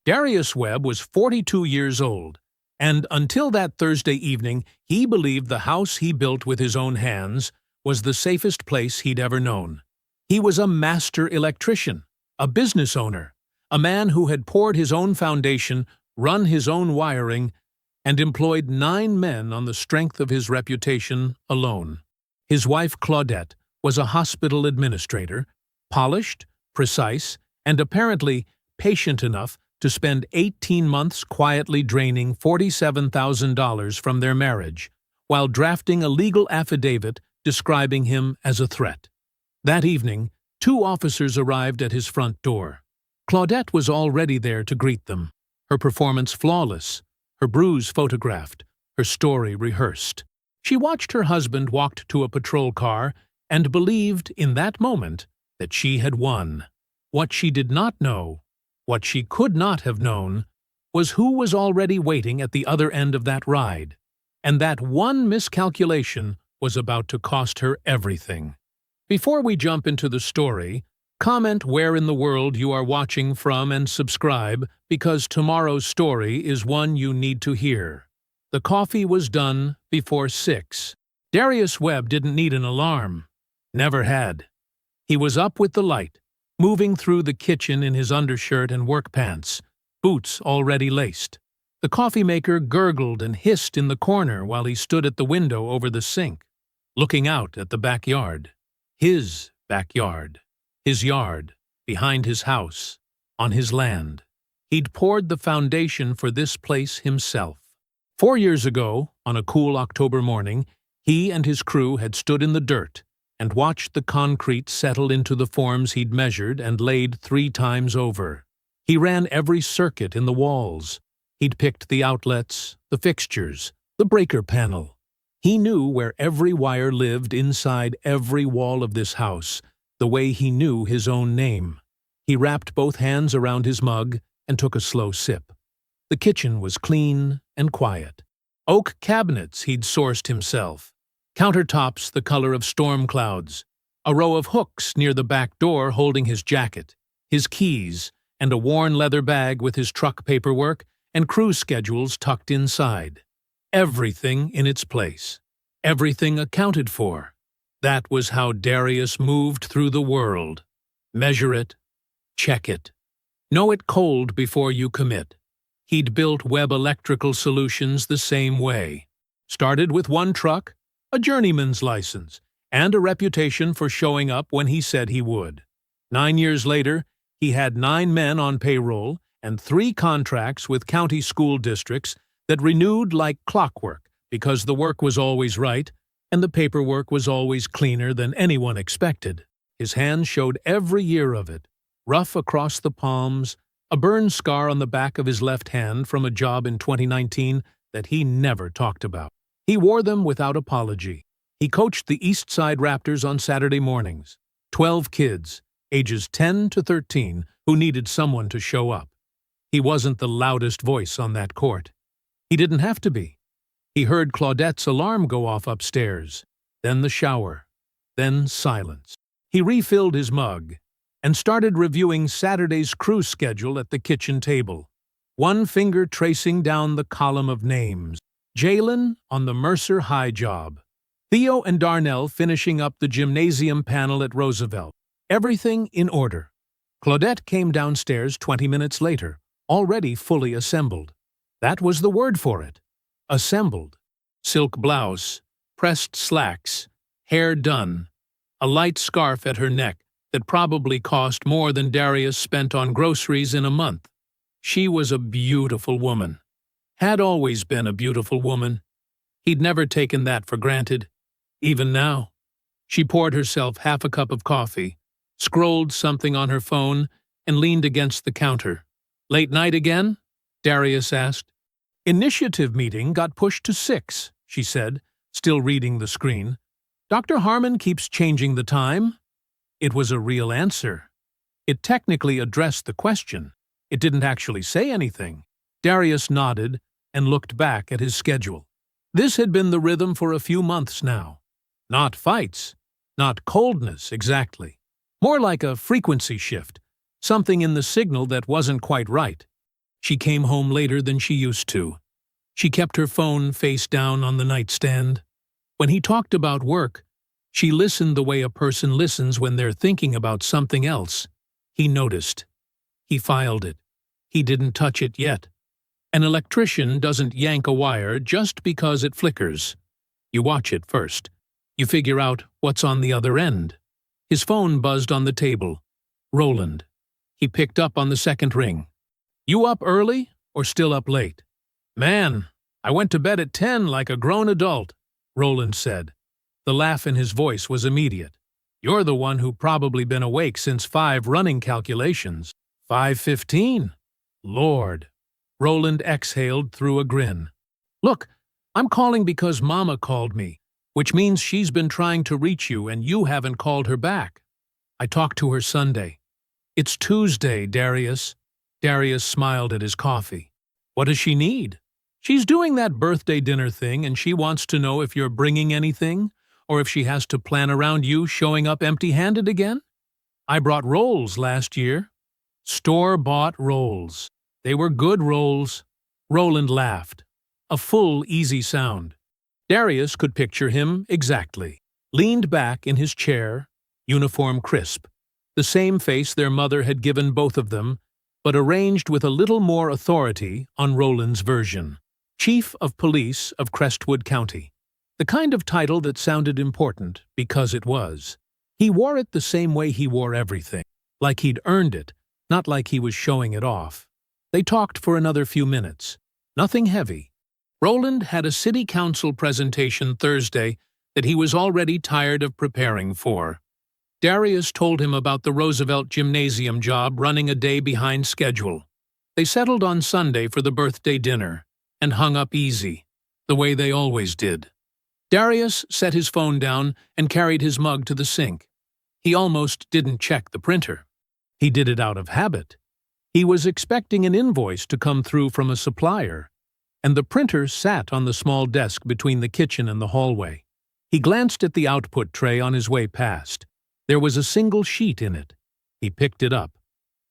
Darius Webb was 42 years old, and until that Thursday evening, he believed the house he built with his own hands was the safest place he'd ever known. He was a master electrician, a business owner, a man who had poured his own foundation, run his own wiring, and employed 9 men on the strength of his reputation alone. His wife Claudette was a hospital administrator, polished, precise, and apparently patient enough to spend 18 months quietly draining $47,000 from their marriage, while drafting a legal affidavit describing him as a threat. That evening, 2 officers arrived at his front door. Claudette was already there to greet them, her performance flawless, her bruise photographed, her story rehearsed. She watched her husband walk to a patrol car and believed in that moment that she had won. What she did not know, what she could not have known, was who was already waiting at the other end of that ride, and that one miscalculation was about to cost her everything. Before we jump into the story, comment where in the world you are watching from and subscribe, because tomorrow's story is one you need to hear. The coffee was done before 6. Darius Webb didn't need an alarm. Never had. He was up with the light, moving through the kitchen in his undershirt and work pants, boots already laced. The coffee maker gurgled and hissed in the corner while he stood at the window over the sink, looking out at the backyard. His backyard. His yard, behind his house, on his land. He'd poured the foundation for this place himself. 4 years ago, on a cool October morning, he and his crew had stood in the dirt and watched the concrete settle into the forms he'd measured and laid 3 times over. He ran every circuit in the walls. He'd picked the outlets, the fixtures, the breaker panel. He knew where every wire lived inside every wall of this house, the way he knew his own name. He wrapped both hands around his mug and took a slow sip. The kitchen was clean and quiet. Oak cabinets he'd sourced himself. Countertops the color of storm clouds. A row of hooks near the back door holding his jacket, his keys, and a worn leather bag with his truck paperwork and crew schedules tucked inside. Everything in its place. Everything accounted for. That was how Darius moved through the world. Measure it. Check it. Know it cold before you commit. He'd built Webb Electrical Solutions the same way. Started with 1 truck, a journeyman's license, and a reputation for showing up when he said he would. 9 years later, he had 9 men on payroll and 3 contracts with county school districts that renewed like clockwork because the work was always right and the paperwork was always cleaner than anyone expected. His hands showed every year of it, rough across the palms, a burn scar on the back of his left hand from a job in 2019 that he never talked about. He wore them without apology. He coached the East Side Raptors on Saturday mornings. 12 kids, ages 10 to 13, who needed someone to show up. He wasn't the loudest voice on that court. He didn't have to be. He heard Claudette's alarm go off upstairs, then the shower, then silence. He refilled his mug and started reviewing Saturday's crew schedule at the kitchen table, one finger tracing down the column of names. Jalen on the Mercer High job. Theo and Darnell finishing up the gymnasium panel at Roosevelt. Everything in order. Claudette came downstairs 20 minutes later, already fully assembled. That was the word for it. Assembled. Silk blouse, pressed slacks, hair done, a light scarf at her neck that probably cost more than Darius spent on groceries in a month. She was a beautiful woman. Had always been a beautiful woman. He'd never taken that for granted. Even now. She poured herself half a cup of coffee, scrolled something on her phone, and leaned against the counter. "Late night again?" Darius asked. "Initiative meeting got pushed to 6, she said, still reading the screen. "Dr. Harmon keeps changing the time." It was a real answer. It technically addressed the question. It didn't actually say anything. Darius nodded and looked back at his schedule. This had been the rhythm for a few months now. Not fights, not coldness exactly. More like a frequency shift, something in the signal that wasn't quite right. She came home later than she used to. She kept her phone face down on the nightstand. When he talked about work, she listened the way a person listens when they're thinking about something else. He noticed. He filed it. He didn't touch it yet. An electrician doesn't yank a wire just because it flickers. You watch it first. You figure out what's on the other end. His phone buzzed on the table. Roland. He picked up on the second ring. "You up early or still up late?" "Man, I went to bed at 10 like a grown adult," Roland said. The laugh in his voice was immediate. "You're the one who probably been awake since 5 running calculations. 5:15. Lord." Roland exhaled through a grin. "Look, I'm calling because Mama called me, which means she's been trying to reach you and you haven't called her back. I talked to her Sunday." "It's Tuesday, Darius." Darius smiled at his coffee. "What does she need?" "She's doing that birthday dinner thing and she wants to know if you're bringing anything, or if she has to plan around you showing up empty-handed again." "I brought rolls last year." "Store-bought rolls. They were good rolls." Roland laughed. A full, easy sound. Darius could picture him exactly. Leaned back in his chair, uniform crisp. The same face their mother had given both of them, but arranged with a little more authority on Roland's version. Chief of Police of Crestwood County. The kind of title that sounded important because it was. He wore it the same way he wore everything, like he'd earned it, not like he was showing it off. They talked for another few minutes. Nothing heavy. Roland had a city council presentation Thursday that he was already tired of preparing for. Darius told him about the Roosevelt Gymnasium job running a day behind schedule. They settled on Sunday for the birthday dinner, and hung up easy, the way they always did. Darius set his phone down and carried his mug to the sink. He almost didn't check the printer. He did it out of habit. He was expecting an invoice to come through from a supplier, and the printer sat on the small desk between the kitchen and the hallway. He glanced at the output tray on his way past. There was a single sheet in it. He picked it up.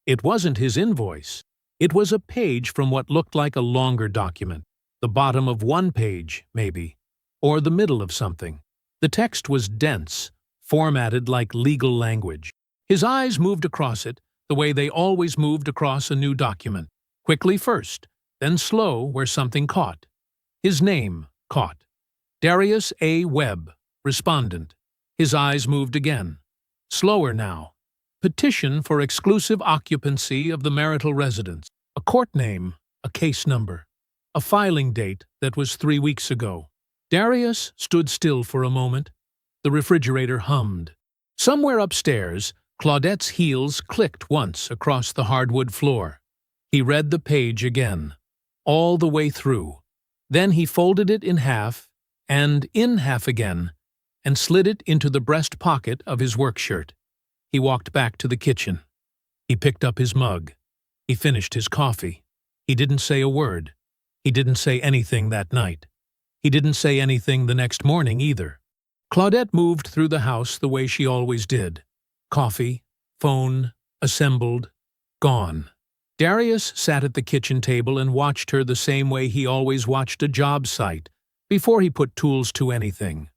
It wasn't his invoice. It was a page from what looked like a longer document, the bottom of one page, maybe, or the middle of something. The text was dense, formatted like legal language. His eyes moved across it the way they always moved across a new document, quickly first, then slow where something caught. His name caught. Darius A. Webb, respondent. His eyes moved again. Slower now. Petition for exclusive occupancy of the marital residence. A court name, a case number. A filing date that was 3 weeks ago. Darius stood still for a moment. The refrigerator hummed. Somewhere upstairs, Claudette's heels clicked once across the hardwood floor. He read the page again, all the way through. Then he folded it in half, and in half again, and slid it into the breast pocket of his work shirt. He walked back to the kitchen. He picked up his mug. He finished his coffee. He didn't say a word. He didn't say anything that night. He didn't say anything the next morning either. Claudette moved through the house the way she always did. Coffee, phone, assembled, gone. Darius sat at the kitchen table and watched her the same way he always watched a job site before he put tools to anything.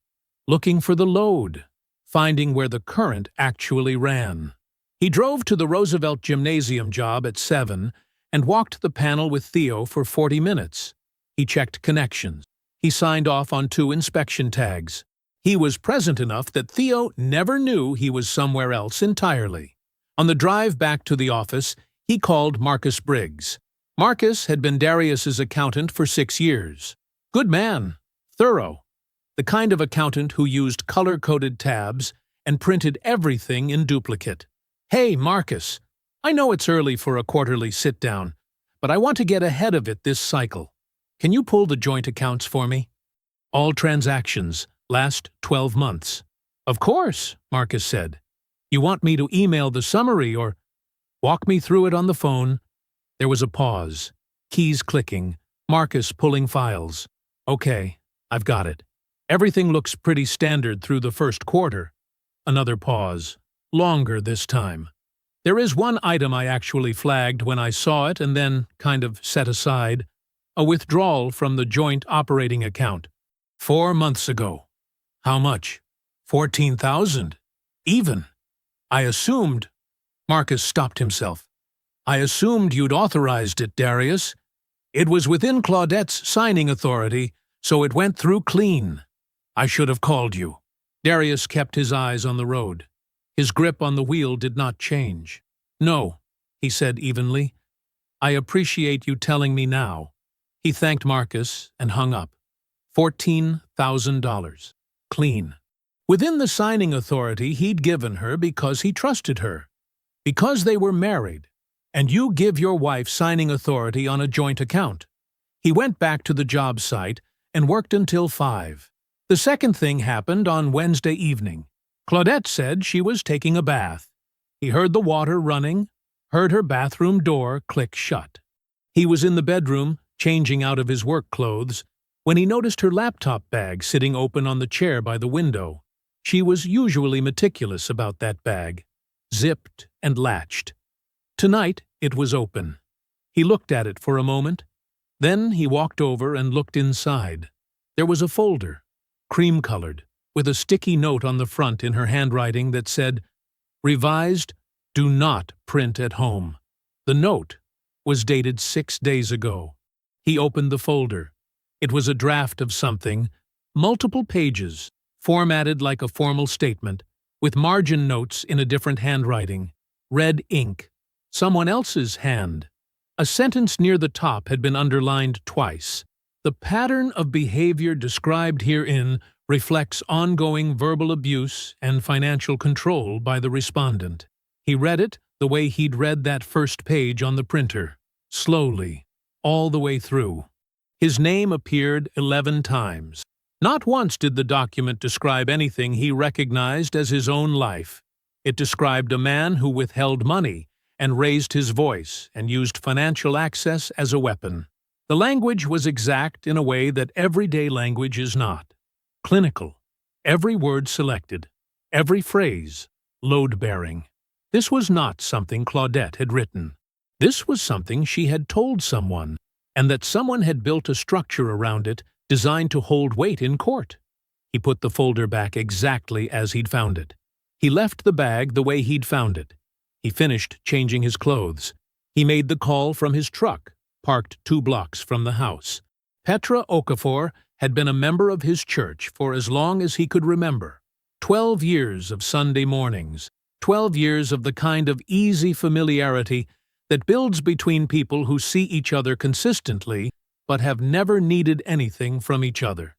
Looking for the load, finding where the current actually ran. He drove to the Roosevelt Gymnasium job at 7 and walked the panel with Theo for 40 minutes. He checked connections. He signed off on 2 inspection tags. He was present enough that Theo never knew he was somewhere else entirely. On the drive back to the office, he called Marcus Briggs. Marcus had been Darius's accountant for 6 years. Good man, thorough, the kind of accountant who used color-coded tabs and printed everything in duplicate. "Hey, Marcus, I know it's early for a quarterly sit-down, but I want to get ahead of it this cycle. Can you pull the joint accounts for me? All transactions, last 12 months. "Of course," Marcus said. "You want me to email the summary or walk me through it on the phone?" There was a pause. Keys clicking. Marcus pulling files. "Okay, I've got it. Everything looks pretty standard through the first quarter." Another pause. Longer this time. There is one item I actually flagged when I saw it and then kind of set aside. A withdrawal from the joint operating account. 4 months ago. How much? 14,000. Even. I assumed. Marcus stopped himself. I assumed you'd authorized it, Darius. It was within Claudette's signing authority, so it went through clean. I should have called you. Darius kept his eyes on the road. His grip on the wheel did not change. No, he said evenly. I appreciate you telling me now. He thanked Marcus and hung up. $14,000. Clean. Within the signing authority he'd given her because he trusted her. Because they were married. And you give your wife signing authority on a joint account. He went back to the job site and worked until 5. The second thing happened on Wednesday evening. Claudette said she was taking a bath. He heard the water running, heard her bathroom door click shut. He was in the bedroom, changing out of his work clothes, when he noticed her laptop bag sitting open on the chair by the window. She was usually meticulous about that bag, zipped and latched. Tonight it was open. He looked at it for a moment. Then he walked over and looked inside. There was a folder, cream-colored, with a sticky note on the front in her handwriting that said, "Revised, do not print at home." The note was dated 6 days ago. He opened the folder. It was a draft of something, multiple pages, formatted like a formal statement, with margin notes in a different handwriting, red ink, someone else's hand. A sentence near the top had been underlined twice. The pattern of behavior described herein reflects ongoing verbal abuse and financial control by the respondent. He read it the way he'd read that first page on the printer, slowly, all the way through. His name appeared 11 times. Not once did the document describe anything he recognized as his own life. It described a man who withheld money and raised his voice and used financial access as a weapon. The language was exact in a way that everyday language is not. Clinical. Every word selected. Every phrase load-bearing. This was not something Claudette had written. This was something she had told someone, and that someone had built a structure around it designed to hold weight in court. He put the folder back exactly as he'd found it. He left the bag the way he'd found it. He finished changing his clothes. He made the call from his truck, parked 2 blocks from the house. Petra Okafor had been a member of his church for as long as he could remember. 12 years of Sunday mornings. 12 years of the kind of easy familiarity that builds between people who see each other consistently but have never needed anything from each other.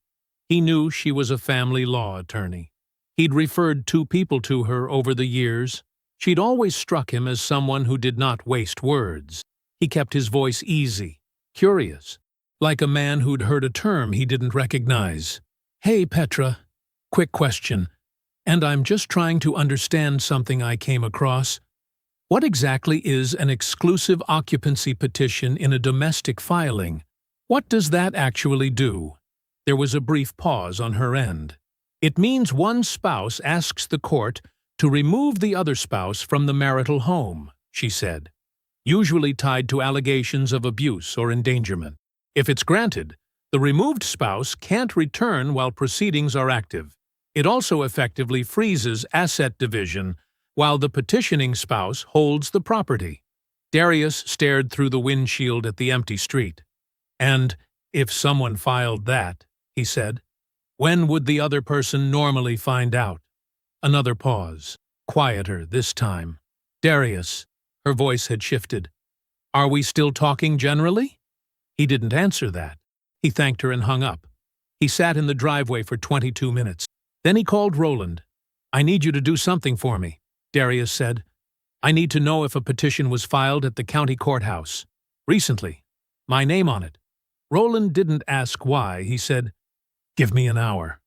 He knew she was a family law attorney. He'd referred 2 people to her over the years. She'd always struck him as someone who did not waste words. He kept his voice easy, curious, like a man who'd heard a term he didn't recognize. "Hey, Petra. Quick question. And I'm just trying to understand something I came across. What exactly is an exclusive occupancy petition in a domestic filing? What does that actually do?" There was a brief pause on her end. "It means one spouse asks the court to remove the other spouse from the marital home," she said, "usually tied to allegations of abuse or endangerment. If it's granted, the removed spouse can't return while proceedings are active. It also effectively freezes asset division while the petitioning spouse holds the property." Darius stared through the windshield at the empty street. "And if someone filed that," he said, "when would the other person normally find out?" Another pause, quieter this time. "Darius," her voice had shifted, "are we still talking generally?" He didn't answer that. He thanked her and hung up. He sat in the driveway for 22 minutes. Then he called Roland. "I need you to do something for me," Darius said. "I need to know if a petition was filed at the county courthouse. Recently. My name on it." Roland didn't ask why. He said, "Give me an hour."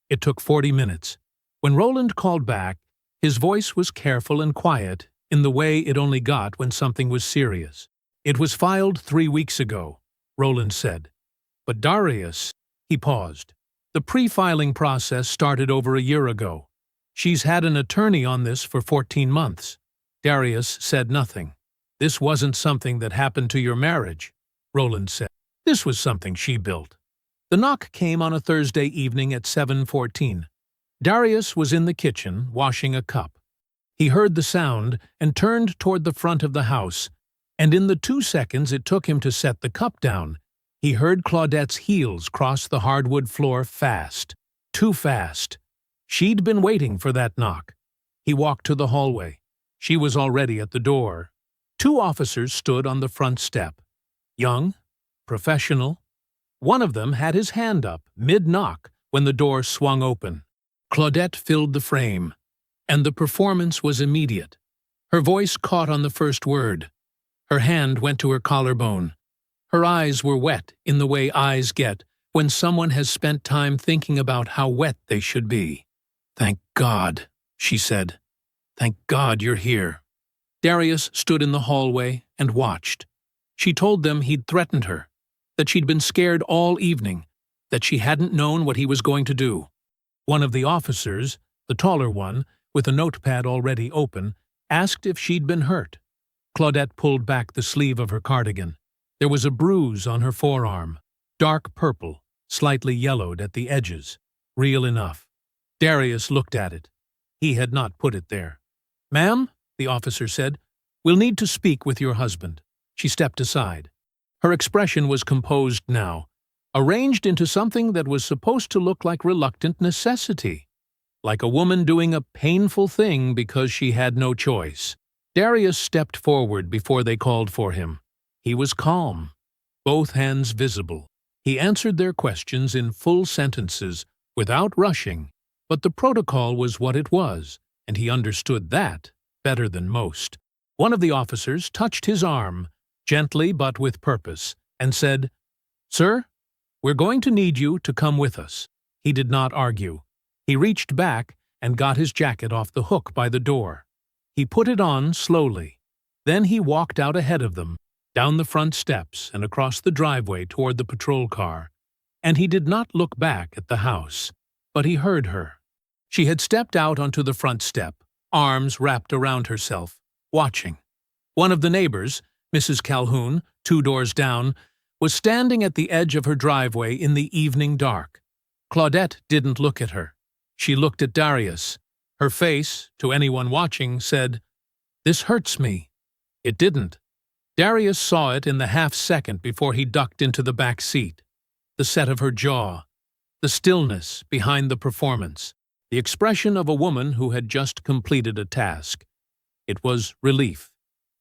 It took 40 minutes. When Roland called back, his voice was careful and quiet in the way it only got when something was serious. "It was filed 3 weeks ago," Roland said. "But Darius," he paused. "The pre-filing process started over a year ago. She's had an attorney on this for 14 months. Darius said nothing. "This wasn't something that happened to your marriage," Roland said. "This was something she built." The knock came on a Thursday evening at 7:14. Darius was in the kitchen, washing a cup. He heard the sound and turned toward the front of the house, and in the 2 seconds it took him to set the cup down, he heard Claudette's heels cross the hardwood floor fast. Too fast. She'd been waiting for that knock. He walked to the hallway. She was already at the door. 2 officers stood on the front step. Young, professional. One of them had his hand up, mid-knock, when the door swung open. Claudette filled the frame, and the performance was immediate. Her voice caught on the first word. Her hand went to her collarbone. Her eyes were wet in the way eyes get when someone has spent time thinking about how wet they should be. "Thank God," she said. "Thank God you're here." Darius stood in the hallway and watched. She told them he'd threatened her, that she'd been scared all evening, that she hadn't known what he was going to do. One of the officers, the taller one, with a notepad already open, asked if she'd been hurt. Claudette pulled back the sleeve of her cardigan. There was a bruise on her forearm, dark purple, slightly yellowed at the edges. Real enough. Darius looked at it. He had not put it there. "Ma'am," the officer said, "we'll need to speak with your husband." She stepped aside. Her expression was composed now, arranged into something that was supposed to look like reluctant necessity, like a woman doing a painful thing because she had no choice. Darius stepped forward before they called for him. He was calm, both hands visible. He answered their questions in full sentences, without rushing, but the protocol was what it was, and he understood that better than most. One of the officers touched his arm, gently but with purpose, and said, "Sir, we're going to need you to come with us." He did not argue. He reached back and got his jacket off the hook by the door. He put it on slowly. Then he walked out ahead of them, down the front steps and across the driveway toward the patrol car, and he did not look back at the house, but he heard her. She had stepped out onto the front step, arms wrapped around herself, watching. One of the neighbors, Mrs. Calhoun, 2 doors down, was standing at the edge of her driveway in the evening dark. Claudette didn't look at her. She looked at Darius. Her face, to anyone watching, said, "This hurts me." It didn't. Darius saw it in the half-second before he ducked into the back seat. The set of her jaw, the stillness behind the performance, the expression of a woman who had just completed a task. It was relief,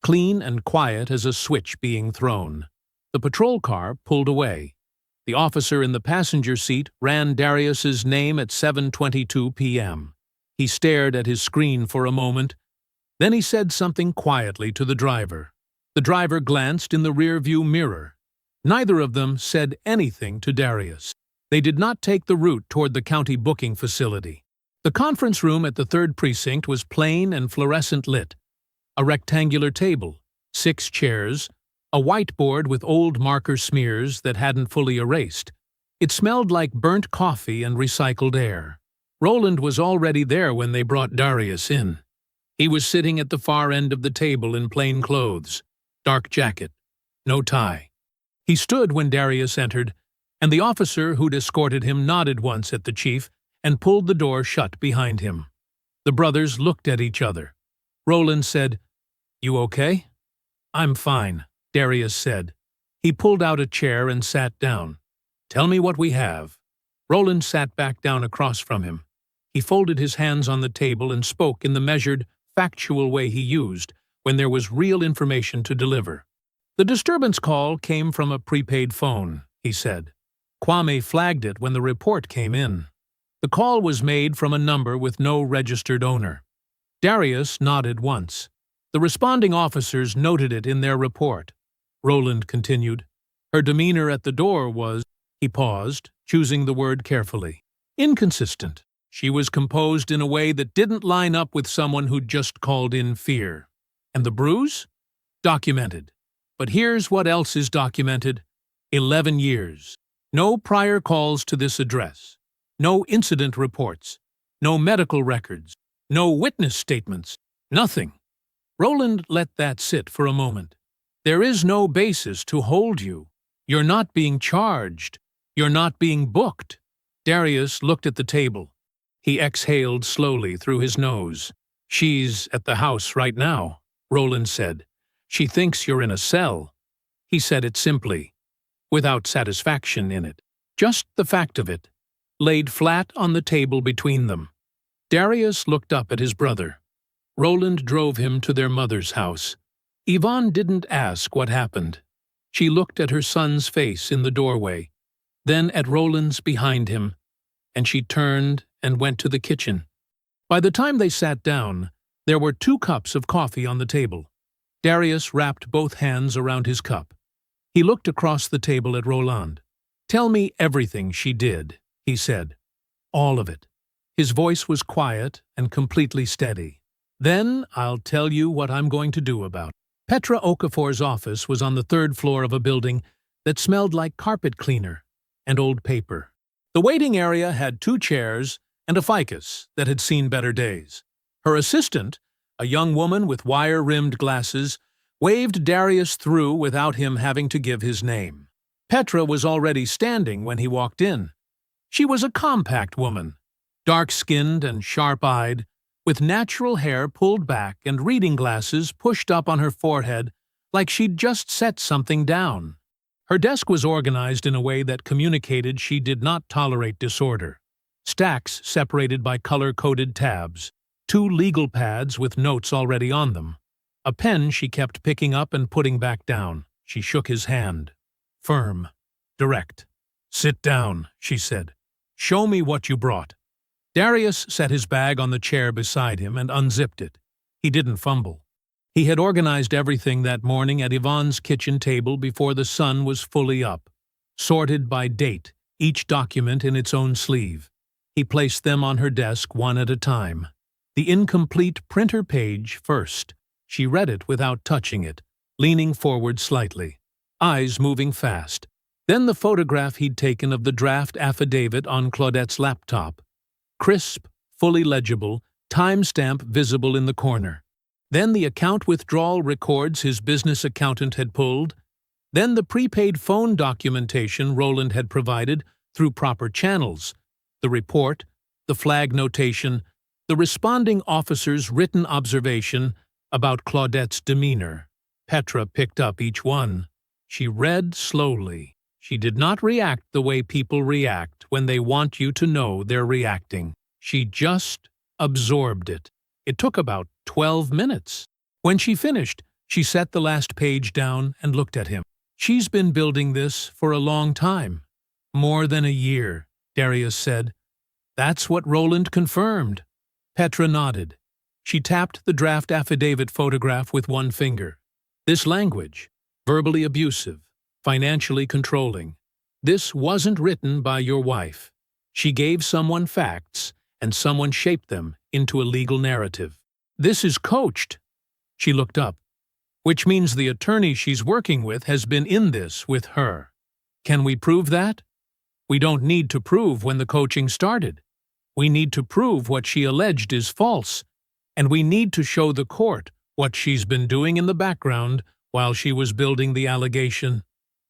clean and quiet as a switch being thrown. The patrol car pulled away. The officer in the passenger seat ran Darius's name at 7:22 p.m. He stared at his screen for a moment. Then he said something quietly to the driver. The driver glanced in the rear-view mirror. Neither of them said anything to Darius. They did not take the route toward the county booking facility. The conference room at the 3rd Precinct was plain and fluorescent lit. A rectangular table, 6 chairs, a whiteboard with old marker smears that hadn't fully erased. It smelled like burnt coffee and recycled air. Roland was already there when they brought Darius in. He was sitting at the far end of the table in plain clothes, dark jacket, no tie. He stood when Darius entered, and the officer who'd escorted him nodded once at the chief and pulled the door shut behind him. The brothers looked at each other. Roland said, "You okay?" "I'm fine," Darius said. He pulled out a chair and sat down. "Tell me what we have." Roland sat back down across from him. He folded his hands on the table and spoke in the measured, factual way he used when there was real information to deliver. "The disturbance call came from a prepaid phone," he said. "Kwame flagged it when the report came in. The call was made from a number with no registered owner." Darius nodded once. "The responding officers noted it in their report," Roland continued. "Her demeanor at the door was—" He paused, choosing the word carefully. "Inconsistent. She was composed in a way that didn't line up with someone who'd just called in fear. And the bruise? Documented. But here's what else is documented. 11 years. No prior calls to this address. No incident reports. No medical records. No witness statements. Nothing. Roland let that sit for a moment. There is no basis to hold you. You're not being charged. You're not being booked. Darius looked at the table. He exhaled slowly through his nose. She's at the house right now, Roland said. She thinks you're in a cell. He said it simply, without satisfaction in it. Just the fact of it, laid flat on the table between them. Darius looked up at his brother. Roland drove him to their mother's house. Yvonne didn't ask what happened. She looked at her son's face in the doorway, then at Roland's behind him, and she turned and went to the kitchen. By the time they sat down, there were 2 cups of coffee on the table. Darius wrapped both hands around his cup. He looked across the table at Roland. "Tell me everything she did," he said. "All of it." His voice was quiet and completely steady. "Then I'll tell you what I'm going to do about it." Petra Okafor's office was on the 3rd floor of a building that smelled like carpet cleaner and old paper. The waiting area had 2 chairs and a ficus that had seen better days. Her assistant, a young woman with wire-rimmed glasses, waved Darius through without him having to give his name. Petra was already standing when he walked in. She was a compact woman, dark-skinned and sharp-eyed, with natural hair pulled back and reading glasses pushed up on her forehead like she'd just set something down. Her desk was organized in a way that communicated she did not tolerate disorder. Stacks separated by color-coded tabs, 2 legal pads with notes already on them. A pen she kept picking up and putting back down. She shook his hand. Firm. Direct. "Sit down," she said. "Show me what you brought." Darius set his bag on the chair beside him and unzipped it. He didn't fumble. He had organized everything that morning at Yvonne's kitchen table before the sun was fully up, sorted by date, each document in its own sleeve. He placed them on her desk one at a time. The incomplete printer page first. She read it without touching it, leaning forward slightly, eyes moving fast. Then the photograph he'd taken of the draft affidavit on Claudette's laptop. Crisp, fully legible, timestamp visible in the corner. Then the account withdrawal records his business accountant had pulled. Then the prepaid phone documentation Roland had provided through proper channels. The report, the flag notation, the responding officer's written observation about Claudette's demeanor. Petra picked up each one. She read slowly. She did not react the way people react when they want you to know they're reacting. She just absorbed it. It took about 12 minutes. When she finished, she set the last page down and looked at him. "She's been building this for a long time. More than a year," Darius said. "That's what Roland confirmed." Petra nodded. She tapped the draft affidavit photograph with one finger. "This language, verbally abusive, financially controlling. This wasn't written by your wife. She gave someone facts, and someone shaped them into a legal narrative. This is coached." She looked up. "Which means the attorney she's working with has been in this with her. Can we prove that? We don't need to prove when the coaching started. We need to prove what she alleged is false, and we need to show the court what she's been doing in the background while she was building the allegation."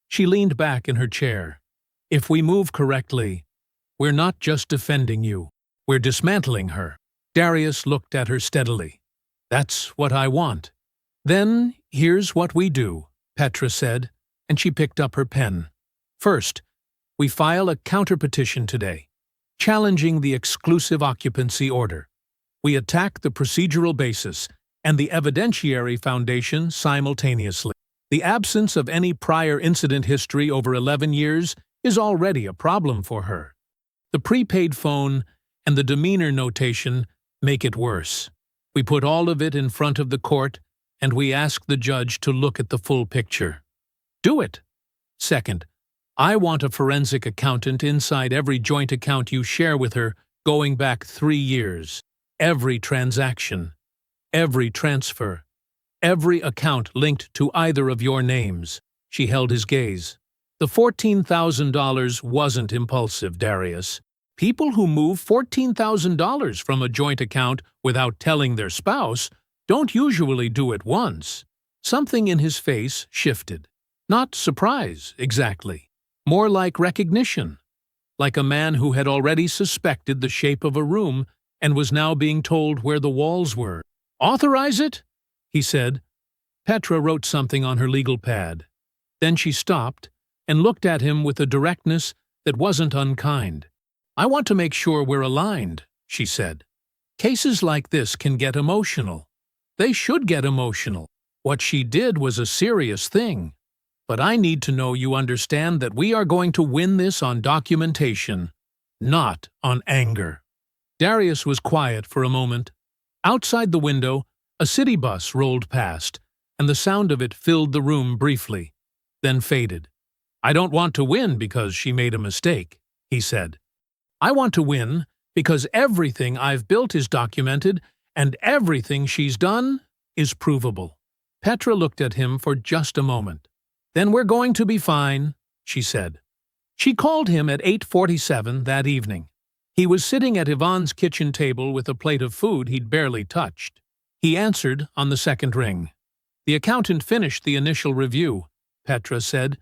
She leaned back in her chair. "If we move correctly, we're not just defending you. We're dismantling her." Darius looked at her steadily. "That's what I want." "Then here's what we do," Petra said, and she picked up her pen. "First, we file a counterpetition today, challenging the exclusive occupancy order. We attack the procedural basis and the evidentiary foundation simultaneously. The absence of any prior incident history over 11 years is already a problem for her. The prepaid phone and the demeanor notation make it worse. We put all of it in front of the court, and we ask the judge to look at the full picture. Do it. Second, I want a forensic accountant inside every joint account you share with her going back 3 years. Every transaction, every transfer, every account linked to either of your names." She held his gaze. "The $14,000 wasn't impulsive, Darius. People who move $14,000 from a joint account without telling their spouse Don't usually do it once. Something in his face shifted. Not surprise, exactly. More like recognition. Like a man who had already suspected the shape of a room and was now being told where the walls were. "Authorize it?" he said. Petra wrote something on her legal pad. Then she stopped and looked at him with a directness that wasn't unkind. "I want to make sure we're aligned," she said. "Cases like this can get emotional. They should get emotional. What she did was a serious thing. But I need to know you understand that we are going to win this on documentation, not on anger." Darius was quiet for a moment. Outside the window, a city bus rolled past, and the sound of it filled the room briefly, then faded. "I don't want to win because she made a mistake," he said. "I want to win because everything I've built is documented, and everything she's done is provable." Petra looked at him for just a moment. "Then we're going to be fine," she said. She called him at 8:47 that evening. He was sitting at Yvonne's kitchen table with a plate of food he'd barely touched. He answered on the second ring. "The accountant finished the initial review," Petra said.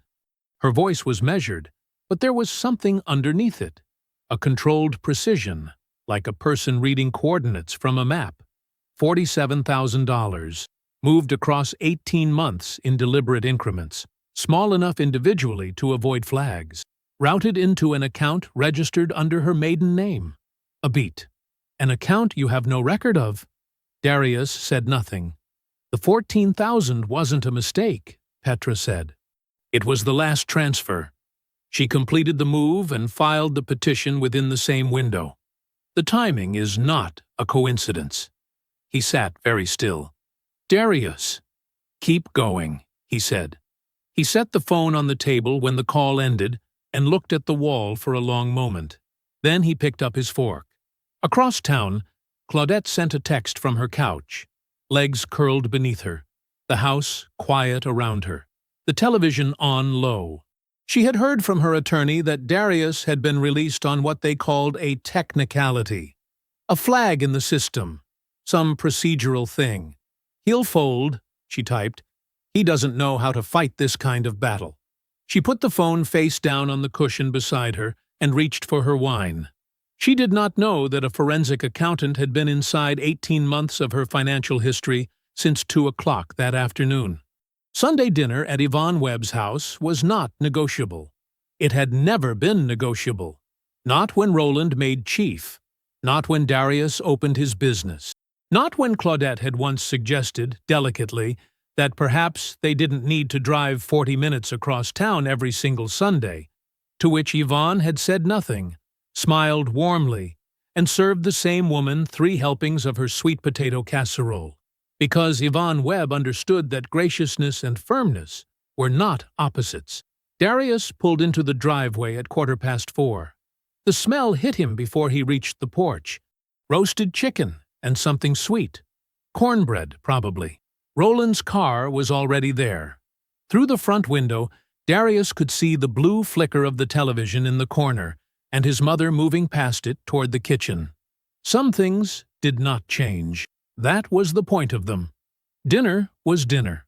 Her voice was measured, but there was something underneath it. A controlled precision, like a person reading coordinates from a map. $47,000, moved across 18 months in deliberate increments, small enough individually to avoid flags, routed into an account registered under her maiden name. A beat. "An account you have no record of?" Darius said nothing. "The 14,000 wasn't a mistake," Petra said. "It was the last transfer." She completed the move and filed the petition within the same window. "The timing is not a coincidence." He sat very still. "Darius." "Keep going," he said. He set the phone on the table when the call ended and looked at the wall for a long moment. Then he picked up his fork. Across town, Claudette sent a text from her couch, legs curled beneath her, the house quiet around her, the television on low. She had heard from her attorney that Darius had been released on what they called a technicality, a flag in the system, some procedural thing. "He'll fold," she typed. "He doesn't know how to fight this kind of battle." She put the phone face down on the cushion beside her and reached for her wine. She did not know that a forensic accountant had been inside 18 months of her financial history since 2 o'clock that afternoon. Sunday dinner at Yvonne Webb's house was not negotiable. It had never been negotiable. Not when Roland made chief. Not when Darius opened his business. Not when Claudette had once suggested, delicately, that perhaps they didn't need to drive 40 minutes across town every single Sunday, to which Yvonne had said nothing, smiled warmly, and served the same woman 3 helpings of her sweet potato casserole, because Yvonne Webb understood that graciousness and firmness were not opposites. Darius pulled into the driveway at 4:15. The smell hit him before he reached the porch. Roasted chicken and something sweet. Cornbread, probably. Roland's car was already there. Through the front window, Darius could see the blue flicker of the television in the corner and his mother moving past it toward the kitchen. Some things did not change. That was the point of them. Dinner was dinner.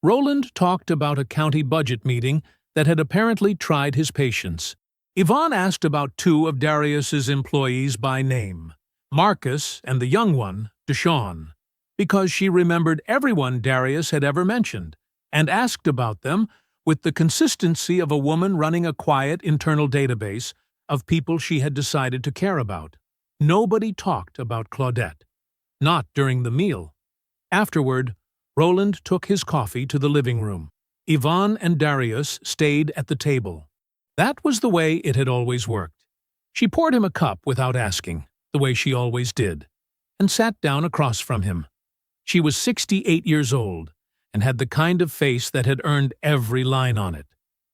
Roland talked about a county budget meeting that had apparently tried his patience. Yvonne asked about 2 of Darius's employees by name, Marcus and the young one, Deshawn, because she remembered everyone Darius had ever mentioned, and asked about them with the consistency of a woman running a quiet internal database of people she had decided to care about. Nobody talked about Claudette. Not during the meal. Afterward, Roland took his coffee to the living room. Yvonne and Darius stayed at the table. That was the way it had always worked. She poured him a cup without asking, the way she always did, and sat down across from him. She was 68 years old, and had the kind of face that had earned every line on it.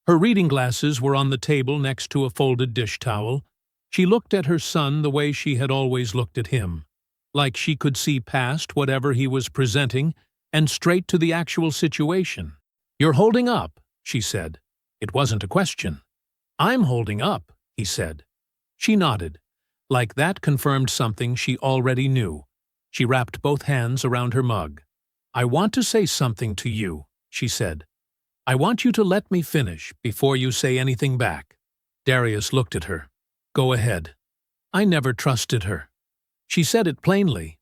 Her reading glasses were on the table next to a folded dish towel. She looked at her son the way she had always looked at him, like she could see past whatever he was presenting and straight to the actual situation. "You're holding up," she said. It wasn't a question. "I'm holding up," he said. She nodded, like that confirmed something she already knew. She wrapped both hands around her mug. "I want to say something to you," she said. "I want you to let me finish before you say anything back." Darius looked at her. "Go ahead." I never trusted her. She said it plainly.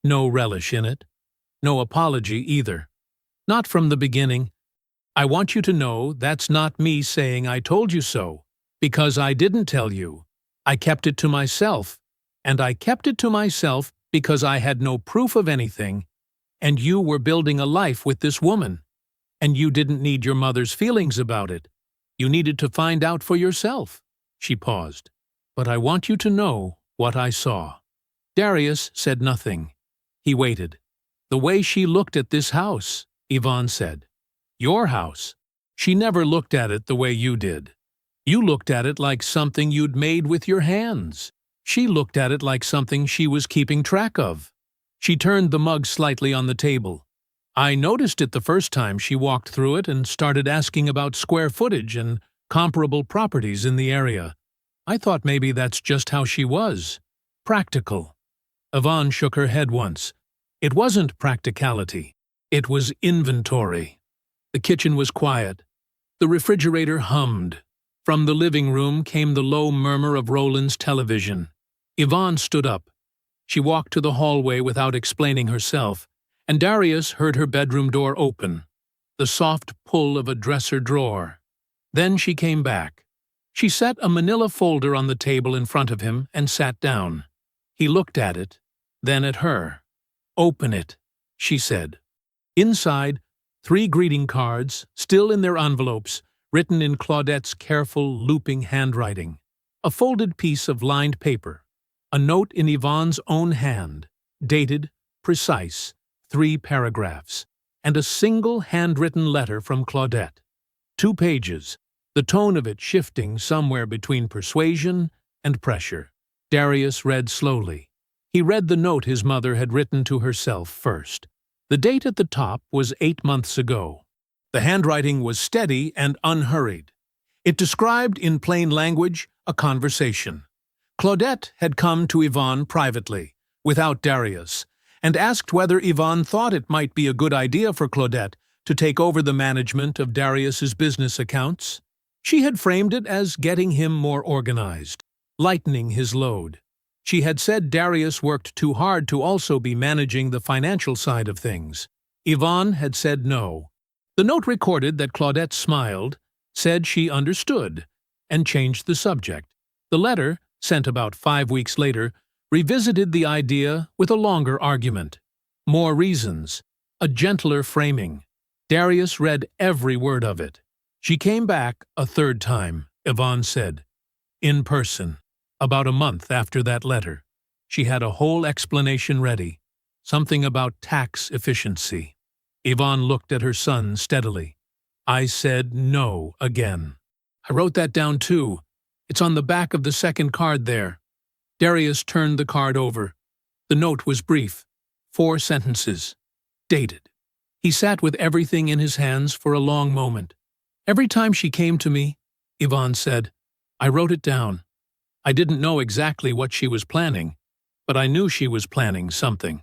No relish in it. No apology either. Not from the beginning. "I want you to know that's not me saying I told you so, because I didn't tell you. I kept it to myself, and I kept it to myself because I had no proof of anything, and you were building a life with this woman, and you didn't need your mother's feelings about it. You needed to find out for yourself." She paused. "But I want you to know what I saw." Darius said nothing. He waited. "The way she looked at this house," Yvonne said. "Your house. She never looked at it the way you did. You looked at it like something you'd made with your hands. She looked at it like something she was keeping track of." She turned the mug slightly on the table. "I noticed it the first time she walked through it and started asking about square footage and comparable properties in the area. I thought maybe that's just how she was. Practical." Yvonne shook her head once. It wasn't practicality. It was inventory. The kitchen was quiet. The refrigerator hummed. From the living room came the low murmur of Roland's television. Yvonne stood up. She walked to the hallway without explaining herself, and Darius heard her bedroom door open, the soft pull of a dresser drawer. Then she came back. She set a manila folder on the table in front of him and sat down. He looked at it, then at her. "Open it," she said. Inside, 3 greeting cards, still in their envelopes, written in Claudette's careful, looping handwriting. A folded piece of lined paper. A note in Yvonne's own hand, dated, precise, 3 paragraphs, and a single handwritten letter from Claudette. 2 pages, the tone of it shifting somewhere between persuasion and pressure. Darius read slowly. He read the note his mother had written to herself first. The date at the top was 8 months ago. The handwriting was steady and unhurried. It described in plain language a conversation. Claudette had come to Yvonne privately, without Darius, and asked whether Yvonne thought it might be a good idea for Claudette to take over the management of Darius's business accounts. She had framed it as getting him more organized, lightening his load. She had said Darius worked too hard to also be managing the financial side of things. Yvonne had said no. The note recorded that Claudette smiled, said she understood, and changed the subject. The letter, sent about 5 weeks later, revisited the idea with a longer argument. More reasons, a gentler framing. Darius read every word of it. She came back a 3rd time, Yvonne said. In person. About a month after that letter. She had a whole explanation ready. Something about tax efficiency. Yvonne looked at her son steadily. "I said no again." "I wrote that down too. It's on the back of the 2nd card there." Darius turned the card over. The note was brief. 4 sentences. Dated. He sat with everything in his hands for a long moment. "Every time she came to me," Yvonne said, "I wrote it down. I didn't know exactly what she was planning, but I knew she was planning something."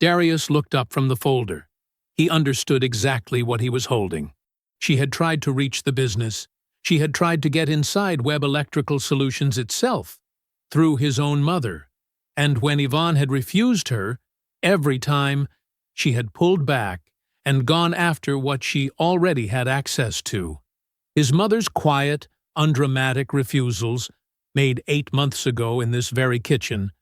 Darius looked up from the folder. He understood exactly what he was holding. She had tried to reach the business. She had tried to get inside Webb Electrical Solutions itself, through his own mother, and when Yvonne had refused her, every time she had pulled back and gone after what she already had access to. His mother's quiet, undramatic refusals, made 8 months ago in this very kitchen,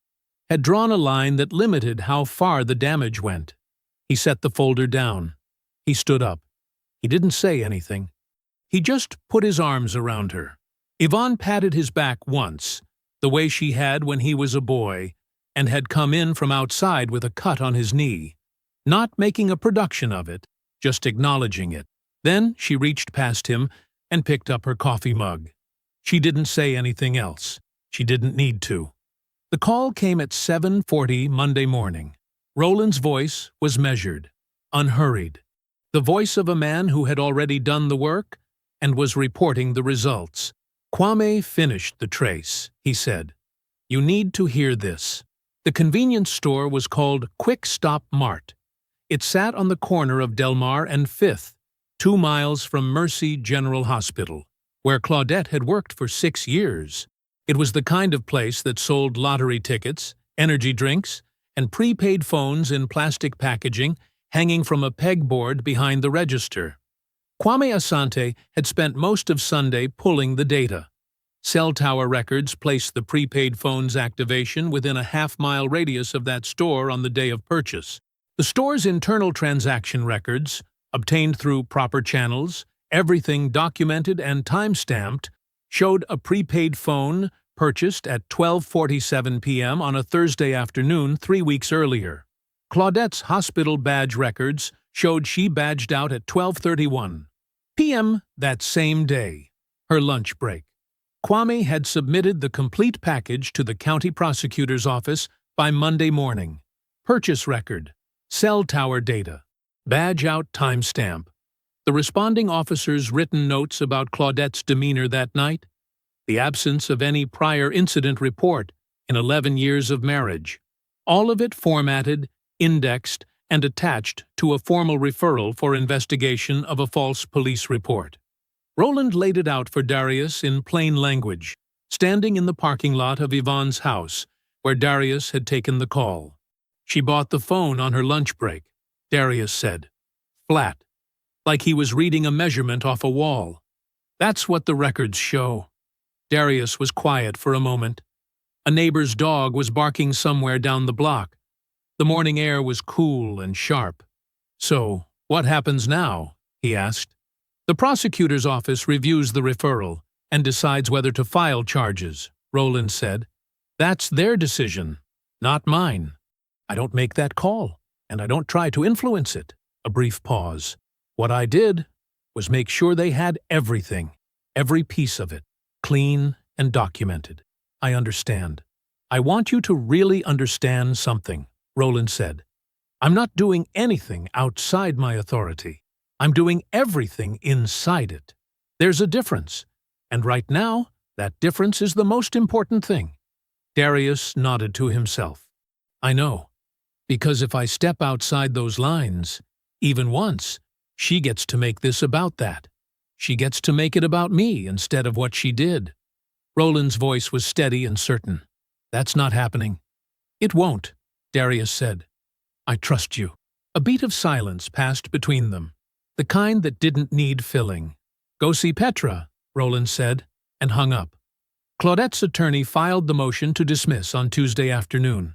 had drawn a line that limited how far the damage went. He set the folder down. He stood up. He didn't say anything. He just put his arms around her. Yvonne patted his back once, the way she had when he was a boy, and had come in from outside with a cut on his knee, not making a production of it, just acknowledging it. Then she reached past him and picked up her coffee mug. She didn't say anything else. She didn't need to. The call came at 7:40 Monday morning. Roland's voice was measured, unhurried. The voice of a man who had already done the work and was reporting the results. "Kwame finished the trace," he said. "You need to hear this. The convenience store was called Quick Stop Mart. It sat on the corner of Delmar and 5th, 2 miles from Mercy General Hospital, where Claudette had worked for 6 years. It was the kind of place that sold lottery tickets, energy drinks, and prepaid phones in plastic packaging hanging from a pegboard behind the register. Kwame Asante had spent most of Sunday pulling the data. Cell tower records placed the prepaid phone's activation within a half-mile radius of that store on the day of purchase. The store's internal transaction records, obtained through proper channels, everything documented and time-stamped, showed a prepaid phone purchased at 12:47 p.m. on a Thursday afternoon 3 weeks earlier. Claudette's hospital badge records showed she badged out at 12:31 p.m. that same day, her lunch break. Kwame had submitted the complete package to the county prosecutor's office by Monday morning. Purchase record, cell tower data, badge out timestamp. The responding officer's written notes about Claudette's demeanor that night, the absence of any prior incident report in 11 years of marriage. All of it formatted, indexed, and attached to a formal referral for investigation of a false police report. Roland laid it out for Darius in plain language, standing in the parking lot of Yvonne's house, where Darius had taken the call. She bought the phone on her lunch break, Darius said. Flat, like he was reading a measurement off a wall. That's what the records show. Darius was quiet for a moment. A neighbor's dog was barking somewhere down the block. The morning air was cool and sharp. So, what happens now? He asked. The prosecutor's office reviews the referral and decides whether to file charges, Roland said. That's their decision, not mine. I don't make that call, and I don't try to influence it. A brief pause. What I did was make sure they had everything, every piece of it, clean and documented. I understand. I want you to really understand something, Roland said. I'm not doing anything outside my authority. I'm doing everything inside it. There's a difference, and right now, that difference is the most important thing. Darius nodded to himself. I know, because if I step outside those lines, even once, she gets to make this about that. She gets to make it about me instead of what she did. Roland's voice was steady and certain. That's not happening. It won't, Darius said. I trust you. A beat of silence passed between them, the kind that didn't need filling. Go see Petra, Roland said, and hung up. Claudette's attorney filed the motion to dismiss on Tuesday afternoon.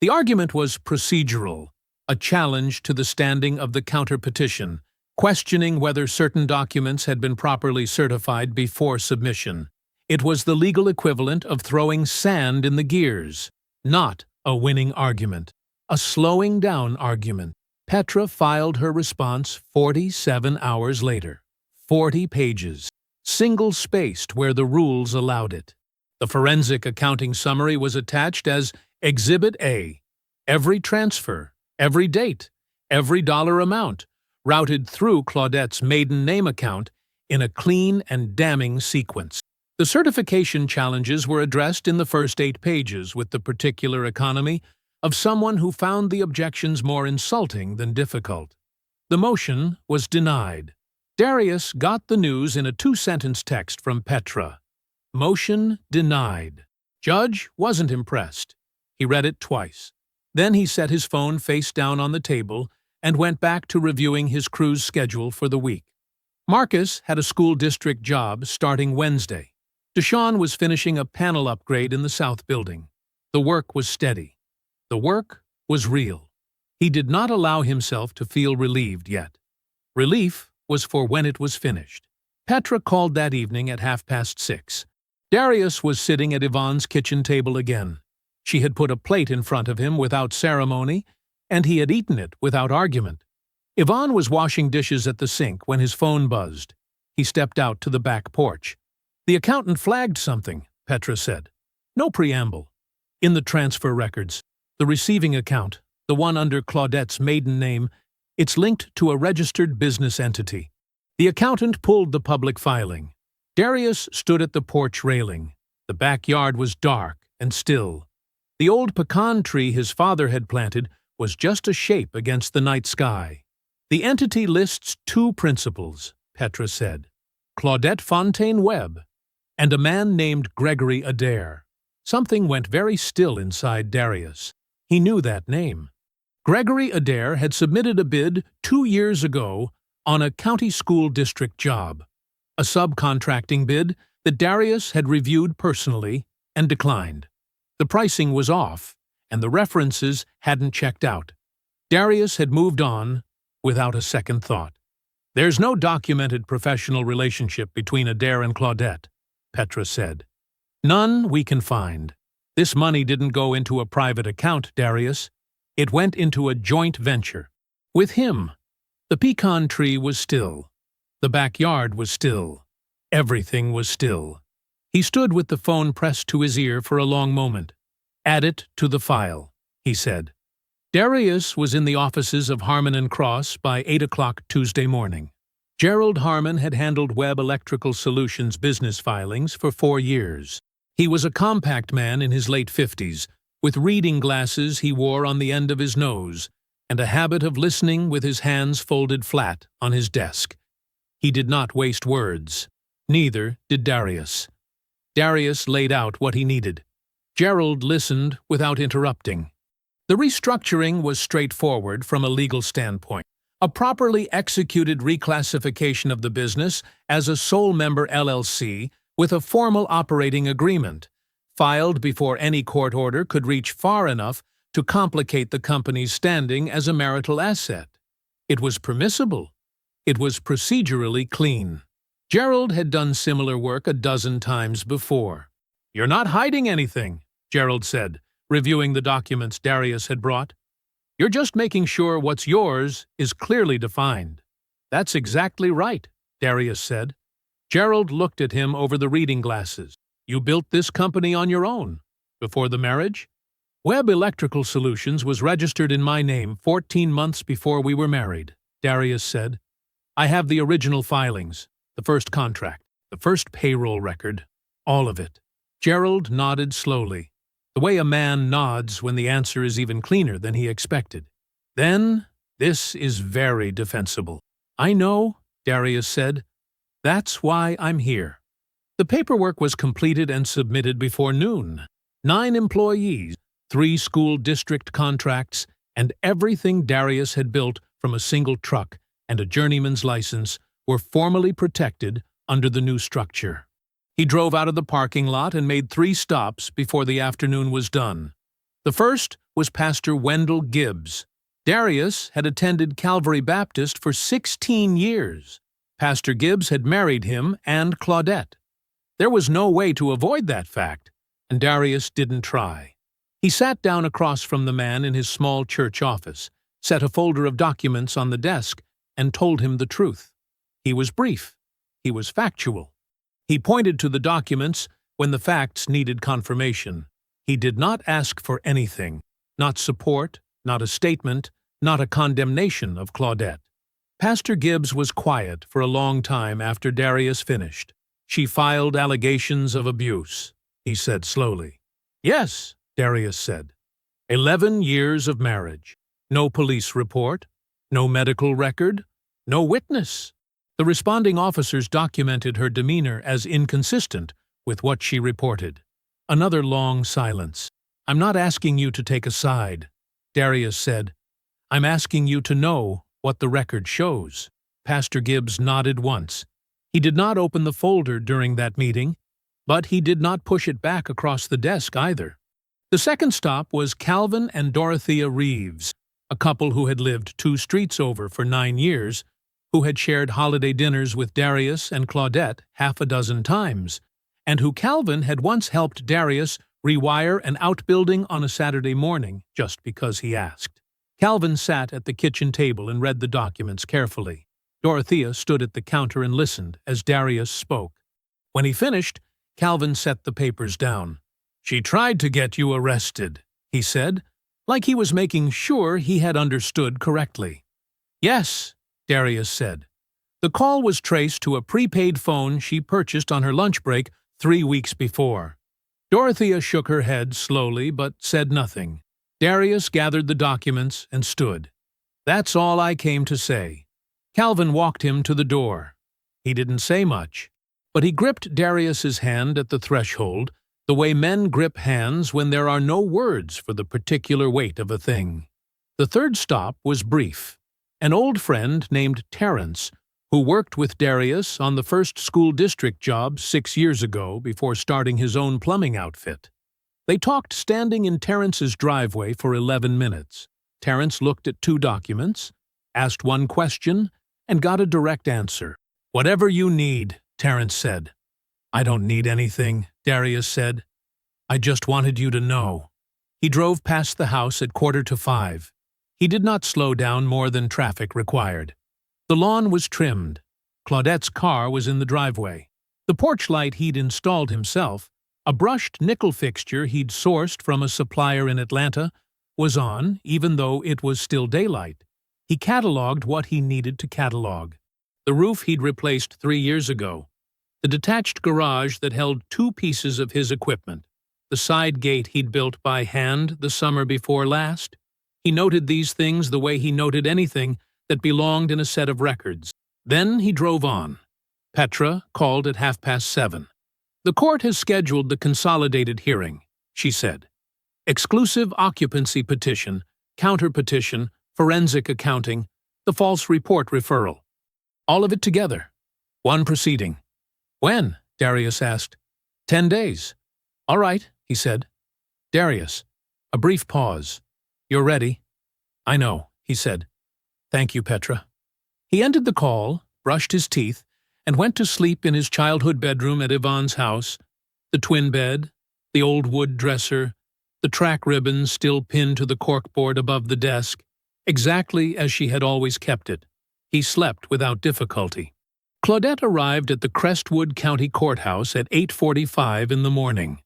The argument was procedural, a challenge to the standing of the counter-petition, questioning whether certain documents had been properly certified before submission. It was the legal equivalent of throwing sand in the gears, not a winning argument, a slowing down argument. Petra filed her response 47 hours later. 40 pages, single-spaced where the rules allowed it. The forensic accounting summary was attached as Exhibit A. Every transfer, every date, every dollar amount, routed through Claudette's maiden name account in a clean and damning sequence. The certification challenges were addressed in the first 8 pages with the particular economy of someone who found the objections more insulting than difficult. The motion was denied. Darius got the news in a 2-sentence text from Petra. Motion denied. Judge wasn't impressed. He read it twice. Then he set his phone face down on the table and went back to reviewing his crew's schedule for the week. Marcus had a school district job starting Wednesday. Deshawn was finishing a panel upgrade in the South Building. The work was steady. The work was real. He did not allow himself to feel relieved yet. Relief was for when it was finished. Petra called that evening at 6:30. Darius was sitting at Yvonne's kitchen table again. She had put a plate in front of him without ceremony, and he had eaten it without argument. Yvonne was washing dishes at the sink when his phone buzzed. He stepped out to the back porch. The accountant flagged something, Petra said. No preamble. In the transfer records, the receiving account, the one under Claudette's maiden name, it's linked to a registered business entity. The accountant pulled the public filing. Darius stood at the porch railing. The backyard was dark and still. The old pecan tree his father had planted was just a shape against the night sky. The entity lists two principals, Petra said, Claudette Fontaine Webb, and a man named Gregory Adair. Something went very still inside Darius. He knew that name. Gregory Adair had submitted a bid 2 years ago on a county school district job, a subcontracting bid that Darius had reviewed personally and declined. The pricing was off, and the references hadn't checked out. Darius had moved on without a second thought. There's no documented professional relationship between Adair and Claudette, Petra said. None we can find. This money didn't go into a private account, Darius. It went into a joint venture. With him. The pecan tree was still. The backyard was still. Everything was still. He stood with the phone pressed to his ear for a long moment. Add it to the file, he said. Darius was in the offices of Harmon and Cross by 8 o'clock Tuesday morning. Gerald Harmon had handled Webb Electrical Solutions business filings for 4 years. He was a compact man in his late 50s, with reading glasses he wore on the end of his nose, and a habit of listening with his hands folded flat on his desk. He did not waste words. Neither did Darius. Darius laid out what he needed. Gerald listened without interrupting. The restructuring was straightforward from a legal standpoint. A properly executed reclassification of the business as a sole member LLC with a formal operating agreement, filed before any court order could reach far enough to complicate the company's standing as a marital asset. It was permissible. It was procedurally clean. Gerald had done similar work a dozen times before. "You're not hiding anything," Gerald said, reviewing the documents Darius had brought. "You're just making sure what's yours is clearly defined." "That's exactly right," Darius said. Gerald looked at him over the reading glasses. "You built this company on your own, before the marriage?" "Webb Electrical Solutions was registered in my name 14 months before we were married," Darius said. "I have the original filings, the first contract, the first payroll record, all of it." Gerald nodded slowly, the way a man nods when the answer is even cleaner than he expected. "Then, this is very defensible." "I know," Darius said. "That's why I'm here." The paperwork was completed and submitted before noon. 9 employees, 3 school district contracts, and everything Darius had built from a single truck and a journeyman's license were formally protected under the new structure. He drove out of the parking lot and made 3 stops before the afternoon was done. The first was Pastor Wendell Gibbs. Darius had attended Calvary Baptist for 16 years. Pastor Gibbs had married him and Claudette. There was no way to avoid that fact, and Darius didn't try. He sat down across from the man in his small church office, set a folder of documents on the desk, and told him the truth. He was brief. He was factual. He pointed to the documents when the facts needed confirmation. He did not ask for anything, not support, not a statement, not a condemnation of Claudette. Pastor Gibbs was quiet for a long time after Darius finished. "She filed allegations of abuse," he said slowly. "Yes," Darius said. 11 years of marriage. No police report, no medical record, no witness. The responding officers documented her demeanor as inconsistent with what she reported. Another long silence. "I'm not asking you to take a side," Darius said. "I'm asking you to know what the record shows." Pastor Gibbs nodded once. He did not open the folder during that meeting, but he did not push it back across the desk either. The second stop was Calvin and Dorothea Reeves, a couple who had lived 2 streets over for 9 years, who had shared holiday dinners with Darius and Claudette half a dozen times, and who Calvin had once helped Darius rewire an outbuilding on a Saturday morning just because he asked. Calvin sat at the kitchen table and read the documents carefully. Dorothea stood at the counter and listened as Darius spoke. When he finished, Calvin set the papers down. "She tried to get you arrested," he said, like he was making sure he had understood correctly. "Yes," Darius said. The call was traced to a prepaid phone she purchased on her lunch break 3 weeks before. Dorothea shook her head slowly but said nothing. Darius gathered the documents and stood. "That's all I came to say." Calvin walked him to the door. He didn't say much, but he gripped Darius's hand at the threshold, the way men grip hands when there are no words for the particular weight of a thing. The third stop was brief. An old friend named Terence, who worked with Darius on the first school district job 6 years ago before starting his own plumbing outfit. They talked standing in Terence's driveway for 11 minutes. Terence looked at 2 documents, asked one question, and got a direct answer. "Whatever you need," Terence said. "I don't need anything," Darius said. "I just wanted you to know." He drove past the house at 4:45. He did not slow down more than traffic required. The lawn was trimmed. Claudette's car was in the driveway. The porch light he'd installed himself, a brushed nickel fixture he'd sourced from a supplier in Atlanta, was on, even though it was still daylight. He cataloged what he needed to catalog. The roof he'd replaced 3 years ago. The detached garage that held 2 pieces of his equipment. The side gate he'd built by hand the summer before last. He noted these things the way he noted anything that belonged in a set of records. Then he drove on. Petra called at 7:30. "The court has scheduled the consolidated hearing," she said. "Exclusive occupancy petition, counter-petition, forensic accounting, the false report referral. All of it together. One proceeding." "When?" Darius asked. 10 days. "All right," he said. "Darius." A brief pause. "You're ready?" "I know," he said. "Thank you, Petra." He ended the call, brushed his teeth, and went to sleep in his childhood bedroom at Yvonne's house. The twin bed, the old wood dresser, the track ribbons still pinned to the corkboard above the desk, exactly as she had always kept it. He slept without difficulty. Claudette arrived at the Crestwood County Courthouse at 8:45 in the morning.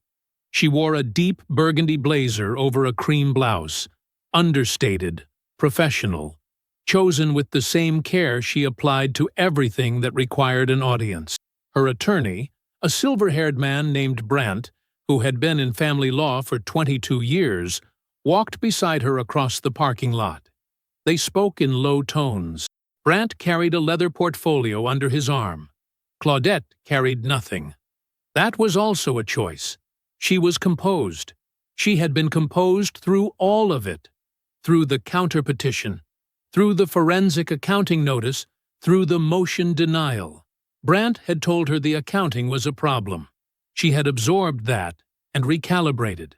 She wore a deep burgundy blazer over a cream blouse, understated, professional, chosen with the same care she applied to everything that required an audience. Her attorney, a silver-haired man named Brandt, who had been in family law for 22 years, walked beside her across the parking lot. They spoke in low tones. Brandt carried a leather portfolio under his arm. Claudette carried nothing. That was also a choice. She was composed. She had been composed through all of it. Through the counter-petition, through the forensic accounting notice, through the motion denial. Brandt had told her the accounting was a problem. She had absorbed that and recalibrated.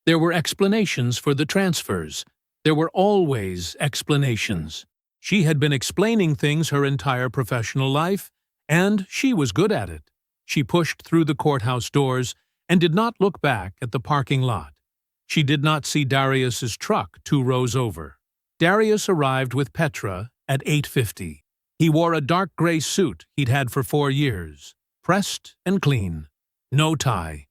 There were explanations for the transfers. There were always explanations. She had been explaining things her entire professional life, and she was good at it. She pushed through the courthouse doors and did not look back at the parking lot. She did not see Darius's truck 2 rows over. Darius arrived with Petra at 8:50. He wore a dark gray suit he'd had for 4 years, pressed and clean. No tie.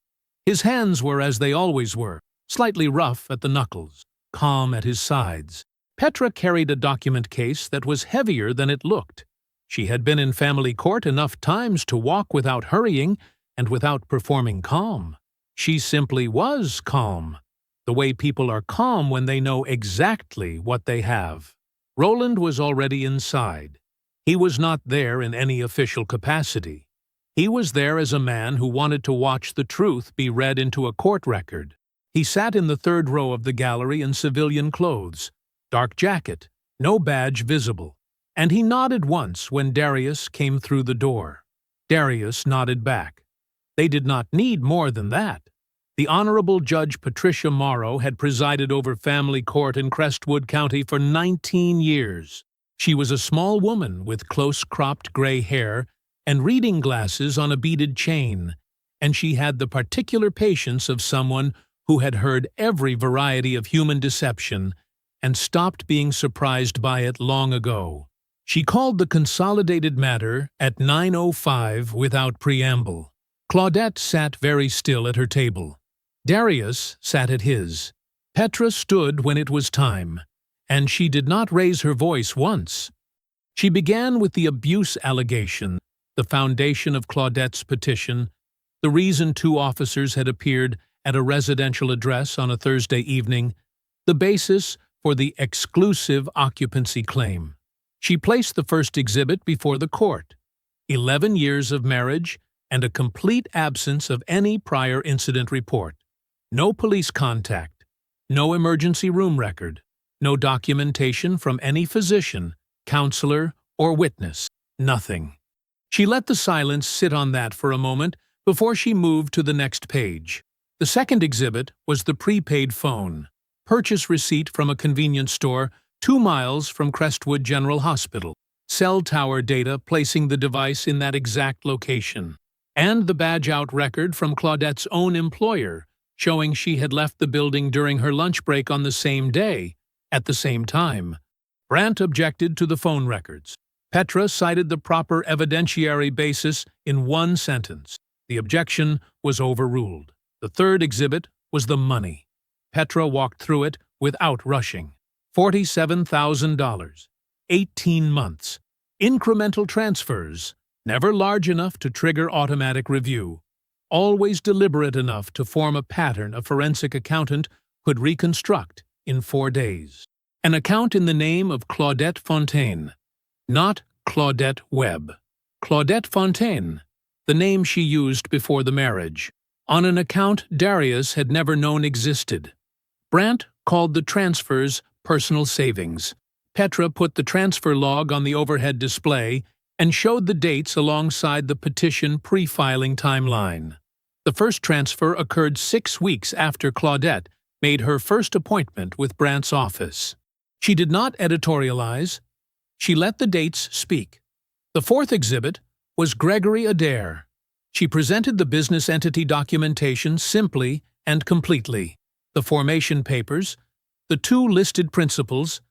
His hands were as they always were, slightly rough at the knuckles, calm at his sides. Petra carried a document case that was heavier than it looked. She had been in family court enough times to walk without hurrying and without performing calm. She simply was calm, the way people are calm when they know exactly what they have. Roland was already inside. He was not there in any official capacity. He was there as a man who wanted to watch the truth be read into a court record. He sat in the 3rd row of the gallery in civilian clothes, dark jacket, no badge visible, and he nodded once when Darius came through the door. Darius nodded back. They did not need more than that. The Honorable Judge Patricia Morrow had presided over family court in Crestwood County for 19 years. She was a small woman with close-cropped gray hair and reading glasses on a beaded chain, and she had the particular patience of someone who had heard every variety of human deception and stopped being surprised by it long ago. She called the consolidated matter at 9:05 without preamble. Claudette sat very still at her table. Darius sat at his. Petra stood when it was time, and she did not raise her voice once. She began with the abuse allegation, the foundation of Claudette's petition, the reason 2 officers had appeared at a residential address on a Thursday evening, the basis for the exclusive occupancy claim. She placed the first exhibit before the court: 11 years of marriage and a complete absence of any prior incident report. No police contact, no emergency room record, no documentation from any physician, counselor, or witness. Nothing. She let the silence sit on that for a moment before she moved to the next page. The second exhibit was the prepaid phone, purchase receipt from a convenience store 2 miles from Crestwood General Hospital, cell tower data placing the device in that exact location, and the badge-out record from Claudette's own employer showing she had left the building during her lunch break on the same day, at the same time. Brandt objected to the phone records. Petra cited the proper evidentiary basis in one sentence. The objection was overruled. The third exhibit was the money. Petra walked through it without rushing. $47,000. 18 months. Incremental transfers, never large enough to trigger automatic review. Always deliberate enough to form a pattern a forensic accountant could reconstruct in 4 days. An account in the name of Claudette Fontaine. Not Claudette Webb. Claudette Fontaine, the name she used before the marriage, on an account Darius had never known existed. Brandt called the transfers personal savings. Petra put the transfer log on the overhead display and showed the dates alongside the petition pre-filing timeline. The first transfer occurred 6 weeks after Claudette made her first appointment with Brandt's office. She did not editorialize. She let the dates speak. The fourth exhibit was Gregory Adair. She presented the business entity documentation simply and completely. The formation papers, the 2 listed principals,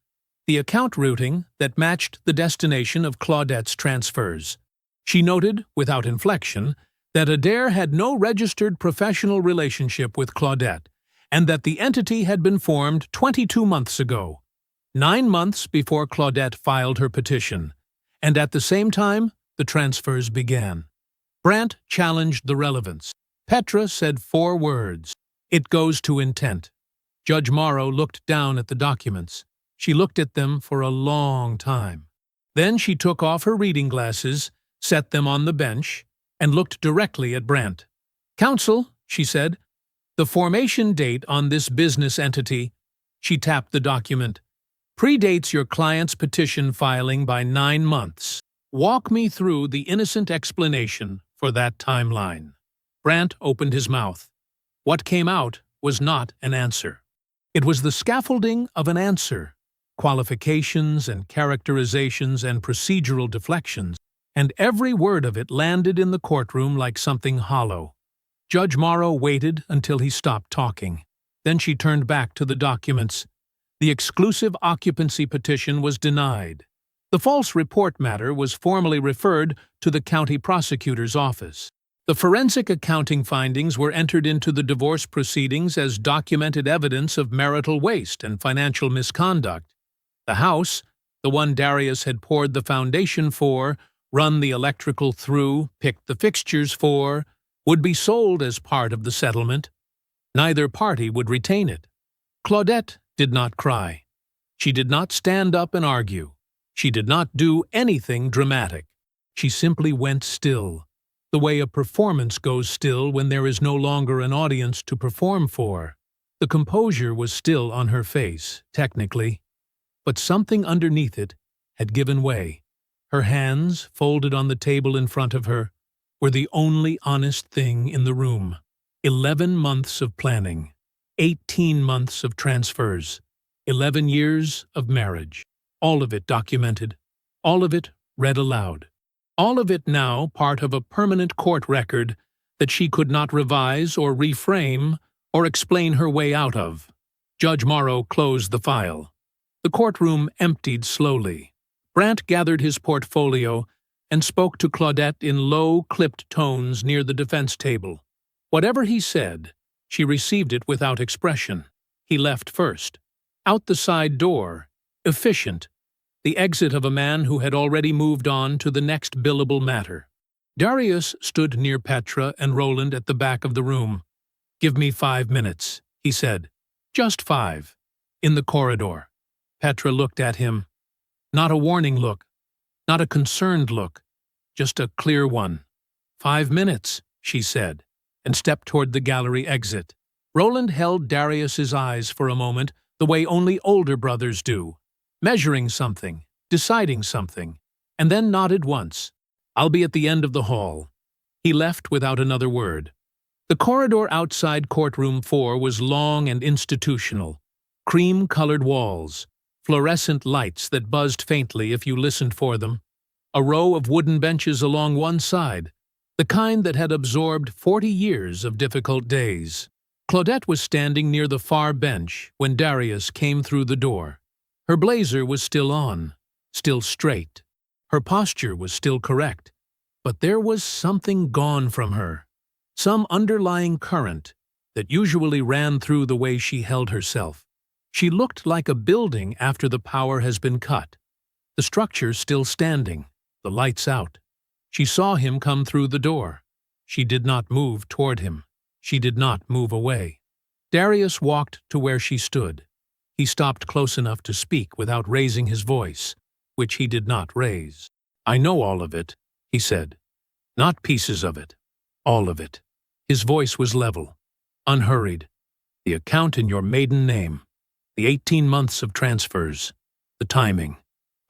the account routing that matched the destination of Claudette's transfers. She noted, without inflection, that Adair had no registered professional relationship with Claudette, and that the entity had been formed 22 months ago, 9 months before Claudette filed her petition, and at the same time, the transfers began. Brandt challenged the relevance. Petra said 4 words. It goes to intent. Judge Morrow looked down at the documents. She looked at them for a long time. Then she took off her reading glasses, set them on the bench, and looked directly at Brandt. "Counsel," she said, "the formation date on this business entity," she tapped the document, "predates your client's petition filing by 9 months. Walk me through the innocent explanation for that timeline." Brandt opened his mouth. What came out was not an answer. It was the scaffolding of an answer. Qualifications and characterizations and procedural deflections, and every word of it landed in the courtroom like something hollow. Judge Morrow waited until he stopped talking. Then she turned back to the documents. The exclusive occupancy petition was denied. The false report matter was formally referred to the county prosecutor's office. The forensic accounting findings were entered into the divorce proceedings as documented evidence of marital waste and financial misconduct. The house, the one Darius had poured the foundation for, run the electrical through, picked the fixtures for, would be sold as part of the settlement. Neither party would retain it. Claudette did not cry. She did not stand up and argue. She did not do anything dramatic. She simply went still, the way a performance goes still when there is no longer an audience to perform for. The composure was still on her face, technically, but something underneath it had given way. Her hands, folded on the table in front of her, were the only honest thing in the room. 11 months of planning, 18 months of transfers, 11 years of marriage. All of it documented, all of it read aloud. All of it now part of a permanent court record that she could not revise or reframe or explain her way out of. Judge Morrow closed the file. The courtroom emptied slowly. Brandt gathered his portfolio and spoke to Claudette in low, clipped tones near the defense table. Whatever he said, she received it without expression. He left first. Out the side door, efficient, the exit of a man who had already moved on to the next billable matter. Darius stood near Petra and Roland at the back of the room. "Give me 5 minutes," he said. "Just 5. In the corridor." Petra looked at him. Not a warning look, not a concerned look, just a clear one. "5 minutes," she said, and stepped toward the gallery exit. Roland held Darius's eyes for a moment, the way only older brothers do, measuring something, deciding something, and then nodded once. "I'll be at the end of the hall." He left without another word. The corridor outside courtroom 4 was long and institutional. Cream-colored walls, fluorescent lights that buzzed faintly if you listened for them, a row of wooden benches along one side, the kind that had absorbed 40 years of difficult days. Claudette was standing near the far bench when Darius came through the door. Her blazer was still on, still straight. Her posture was still correct, but there was something gone from her, some underlying current that usually ran through the way she held herself. She looked like a building after the power has been cut, the structure still standing, the lights out. She saw him come through the door. She did not move toward him. She did not move away. Darius walked to where she stood. He stopped close enough to speak without raising his voice, which he did not raise. "I know all of it," he said. "Not pieces of it. All of it." His voice was level, unhurried. "The account in your maiden name. The 18 months of transfers. The timing.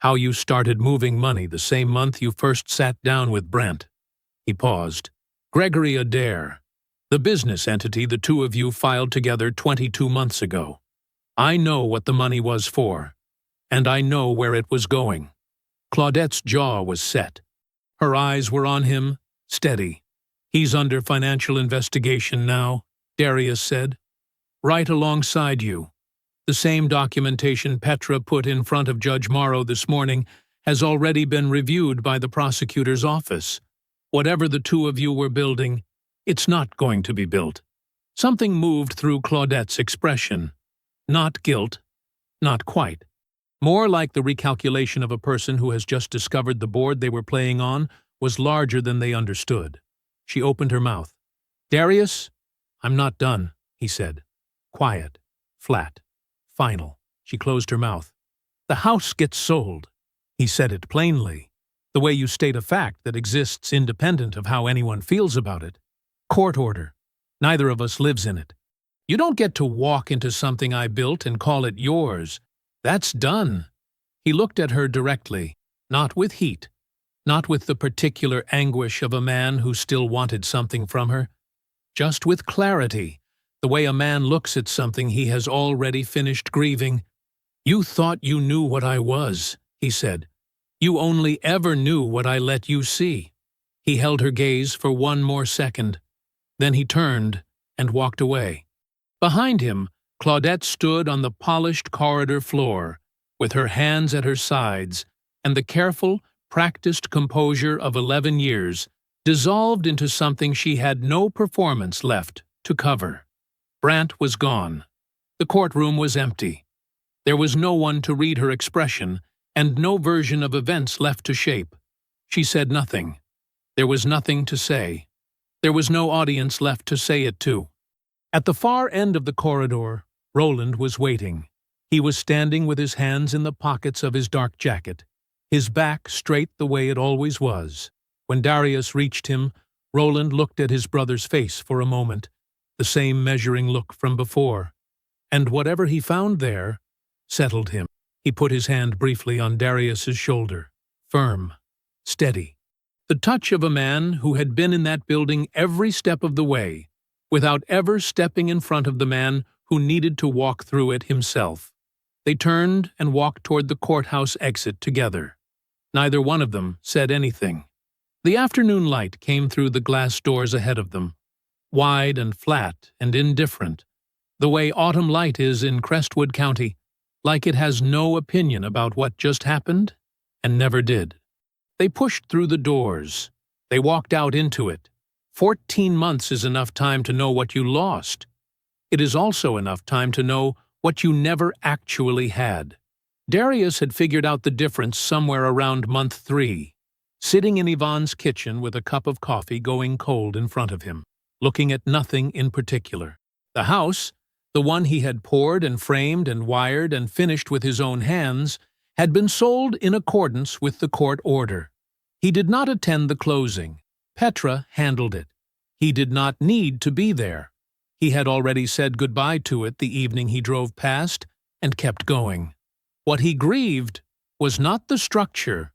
How you started moving money the same month you first sat down with Brent." He paused. "Gregory Adair. The business entity the two of you filed together 22 months ago. I know what the money was for, and I know where it was going." Claudette's jaw was set. Her eyes were on him, steady. "He's under financial investigation now," Darius said. "Right alongside you. The same documentation Petra put in front of Judge Morrow this morning has already been reviewed by the prosecutor's office. Whatever the two of you were building, it's not going to be built." Something moved through Claudette's expression. Not guilt, not quite. More like the recalculation of a person who has just discovered the board they were playing on was larger than they understood. She opened her mouth. "Darius, I'm not done," he said. Quiet, flat, final. She closed her mouth. "The house gets sold." He said it plainly, the way you state a fact that exists independent of how anyone feels about it. "Court order. Neither of us lives in it. You don't get to walk into something I built and call it yours. That's done." He looked at her directly, not with heat, not with the particular anguish of a man who still wanted something from her, just with clarity, the way a man looks at something he has already finished grieving. "You thought you knew what I was," he said. "You only ever knew what I let you see." He held her gaze for one more second. Then he turned and walked away. Behind him, Claudette stood on the polished corridor floor, with her hands at her sides, and the careful, practiced composure of 11 years dissolved into something she had no performance left to cover. Brant was gone. The courtroom was empty. There was no one to read her expression, and no version of events left to shape. She said nothing. There was nothing to say. There was no audience left to say it to. At the far end of the corridor, Roland was waiting. He was standing with his hands in the pockets of his dark jacket, his back straight the way it always was. When Darius reached him, Roland looked at his brother's face for a moment, the same measuring look from before, and whatever he found there settled him. He put his hand briefly on Darius's shoulder, firm, steady. The touch of a man who had been in that building every step of the way, without ever stepping in front of the man who needed to walk through it himself. They turned and walked toward the courthouse exit together. Neither one of them said anything. The afternoon light came through the glass doors ahead of them, wide and flat and indifferent, the way autumn light is in Crestwood County, like it has no opinion about what just happened and never did. They pushed through the doors. They walked out into it. 14 months is enough time to know what you lost. It is also enough time to know what you never actually had. Darius had figured out the difference somewhere around month 3, sitting in Yvonne's kitchen with a cup of coffee going cold in front of him, looking at nothing in particular. The house, the one he had poured and framed and wired and finished with his own hands, had been sold in accordance with the court order. He did not attend the closing. Petra handled it. He did not need to be there. He had already said goodbye to it the evening he drove past and kept going. What he grieved was not the structure.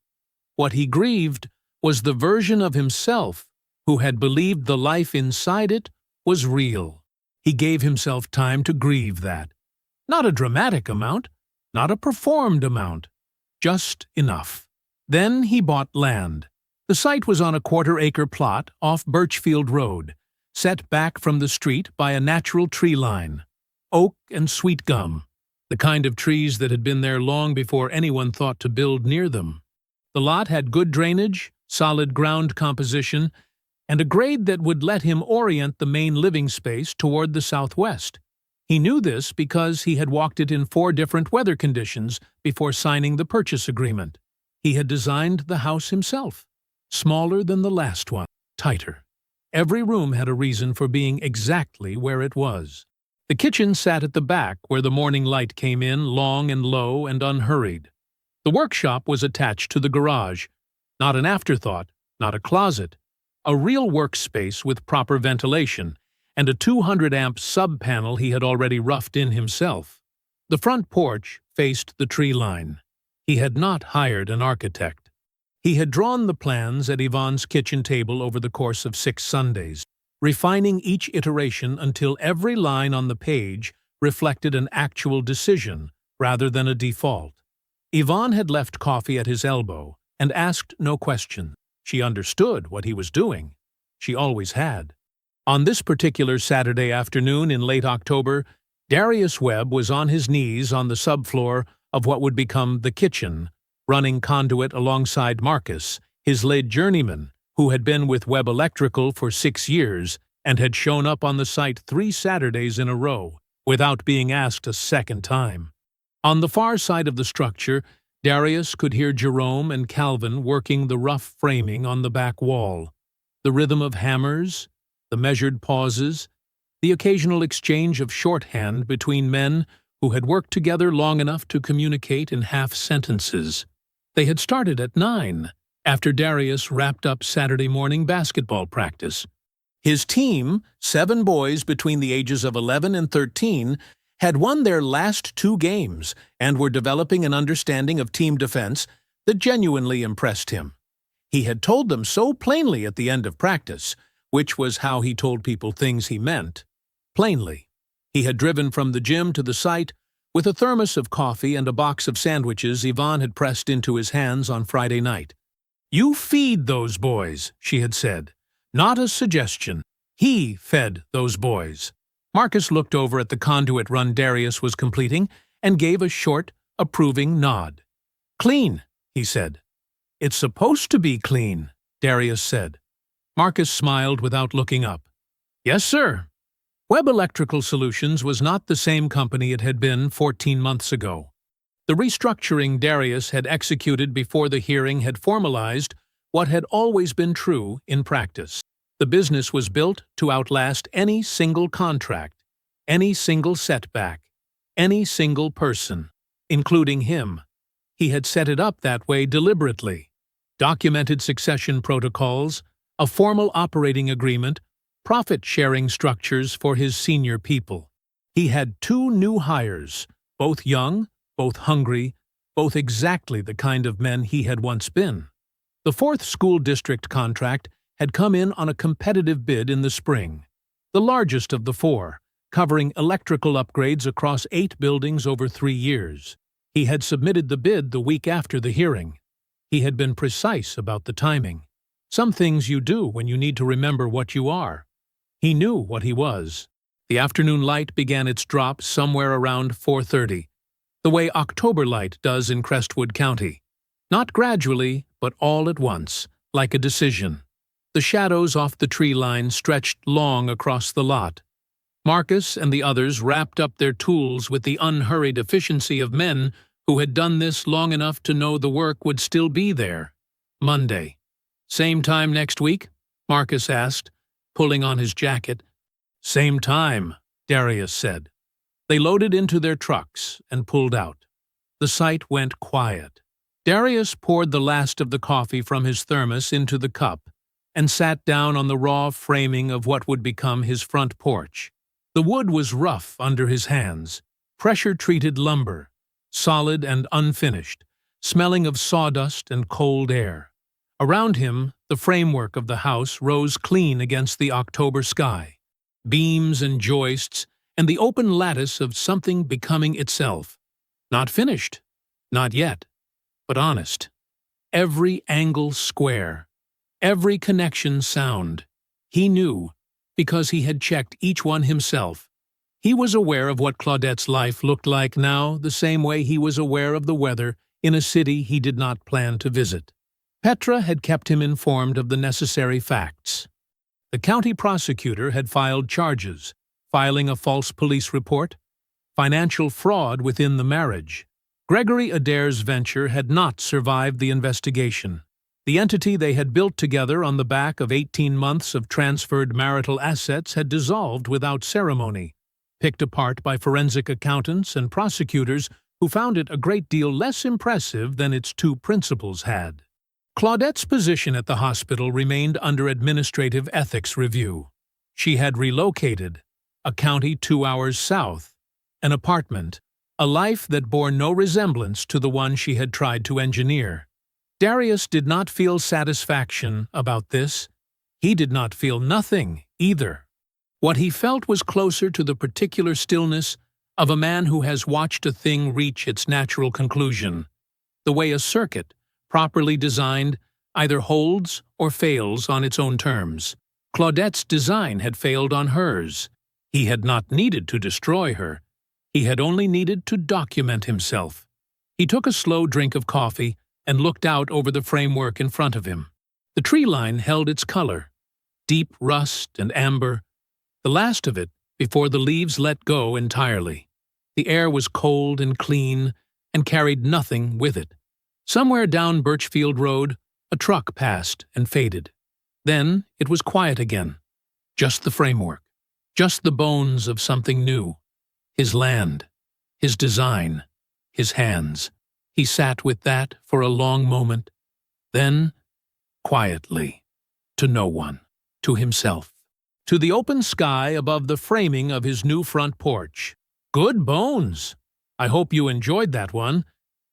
What he grieved was the version of himself who had believed the life inside it was real. He gave himself time to grieve that. Not a dramatic amount, not a performed amount, just enough. Then he bought land. The site was on a quarter-acre plot off Birchfield Road, set back from the street by a natural tree line, oak and sweet gum, the kind of trees that had been there long before anyone thought to build near them. The lot had good drainage, solid ground composition, and a grade that would let him orient the main living space toward the southwest. He knew this because he had walked it in 4 different weather conditions before signing the purchase agreement. He had designed the house himself, smaller than the last one, tighter. Every room had a reason for being exactly where it was. The kitchen sat at the back where the morning light came in, long and low and unhurried. The workshop was attached to the garage, not an afterthought, not a closet, a real workspace with proper ventilation, and a 200-amp sub-panel he had already roughed in himself. The front porch faced the tree line. He had not hired an architect. He had drawn the plans at Yvonne's kitchen table over the course of 6 Sundays, refining each iteration until every line on the page reflected an actual decision rather than a default. Yvonne had left coffee at his elbow and asked no questions. She understood what he was doing. She always had. On this particular Saturday afternoon in late October, Darius Webb was on his knees on the subfloor of what would become the kitchen, running conduit alongside Marcus, his lead journeyman, who had been with Webb Electrical for 6 years and had shown up on the site 3 Saturdays in a row, without being asked a second time. On the far side of the structure, Darius could hear Jerome and Calvin working the rough framing on the back wall. The rhythm of hammers, the measured pauses, the occasional exchange of shorthand between men who had worked together long enough to communicate in half-sentences. They had started at 9, after Darius wrapped up Saturday morning basketball practice. His team, 7 boys between the ages of 11 and 13, had won their last 2 games and were developing an understanding of team defense that genuinely impressed him. He had told them so plainly at the end of practice, which was how he told people things he meant. Plainly. He had driven from the gym to the site with a thermos of coffee and a box of sandwiches Yvonne had pressed into his hands on Friday night. "You feed those boys," she had said. Not a suggestion. He fed those boys. Marcus looked over at the conduit run Darius was completing and gave a short, approving nod. "Clean," he said. "It's supposed to be clean," Darius said. Marcus smiled without looking up. "Yes, sir." Webb Electrical Solutions was not the same company it had been 14 months ago. The restructuring Darius had executed before the hearing had formalized what had always been true in practice. The business was built to outlast any single contract, any single setback, any single person, including him. He had set it up that way deliberately. Documented succession protocols, a formal operating agreement, profit-sharing structures for his senior people. He had 2 new hires, both young, both hungry, both exactly the kind of men he had once been. The 4th school district contract had come in on a competitive bid in the spring, the largest of the 4, covering electrical upgrades across 8 buildings over 3 years. He had submitted the bid the week after the hearing. He had been precise about the timing. Some things you do when you need to remember what you are. He knew what he was. The afternoon light began its drop somewhere around 4:30, the way October light does in Crestwood County. Not gradually, but all at once, like a decision. The shadows off the tree line stretched long across the lot. Marcus and the others wrapped up their tools with the unhurried efficiency of men who had done this long enough to know the work would still be there. Monday. "Same time next week?" Marcus asked, pulling on his jacket. "Same time," Darius said. They loaded into their trucks and pulled out. The site went quiet. Darius poured the last of the coffee from his thermos into the cup and sat down on the raw framing of what would become his front porch. The wood was rough under his hands, pressure-treated lumber, solid and unfinished, smelling of sawdust and cold air. Around him, the framework of the house rose clean against the October sky, beams and joists, and the open lattice of something becoming itself. Not finished, not yet, but honest. Every angle square, every connection sound. He knew, because he had checked each one himself. He was aware of what Claudette's life looked like now, the same way he was aware of the weather in a city he did not plan to visit. Petra had kept him informed of the necessary facts. The county prosecutor had filed charges, filing a false police report, financial fraud within the marriage. Gregory Adair's venture had not survived the investigation. The entity they had built together on the back of 18 months of transferred marital assets had dissolved without ceremony, picked apart by forensic accountants and prosecutors who found it a great deal less impressive than its two principals had. Claudette's position at the hospital remained under administrative ethics review. She had relocated, a county 2 hours south, an apartment, a life that bore no resemblance to the one she had tried to engineer. Darius did not feel satisfaction about this. He did not feel nothing, either. What he felt was closer to the particular stillness of a man who has watched a thing reach its natural conclusion, the way a circuit, properly designed, either holds or fails on its own terms. Claudette's design had failed on hers. He had not needed to destroy her. He had only needed to document himself. He took a slow drink of coffee and looked out over the framework in front of him. The tree line held its color, deep rust and amber, the last of it before the leaves let go entirely. The air was cold and clean and carried nothing with it. Somewhere down Birchfield Road, a truck passed and faded. Then it was quiet again. Just the framework. Just the bones of something new. His land. His design. His hands. He sat with that for a long moment. Then, quietly, to no one, to himself, to the open sky above the framing of his new front porch. Good bones! I hope you enjoyed that one.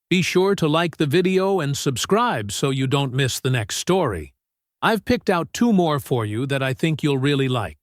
Be sure to like the video and subscribe so you don't miss the next story. I've picked out 2 more for you that I think you'll really like.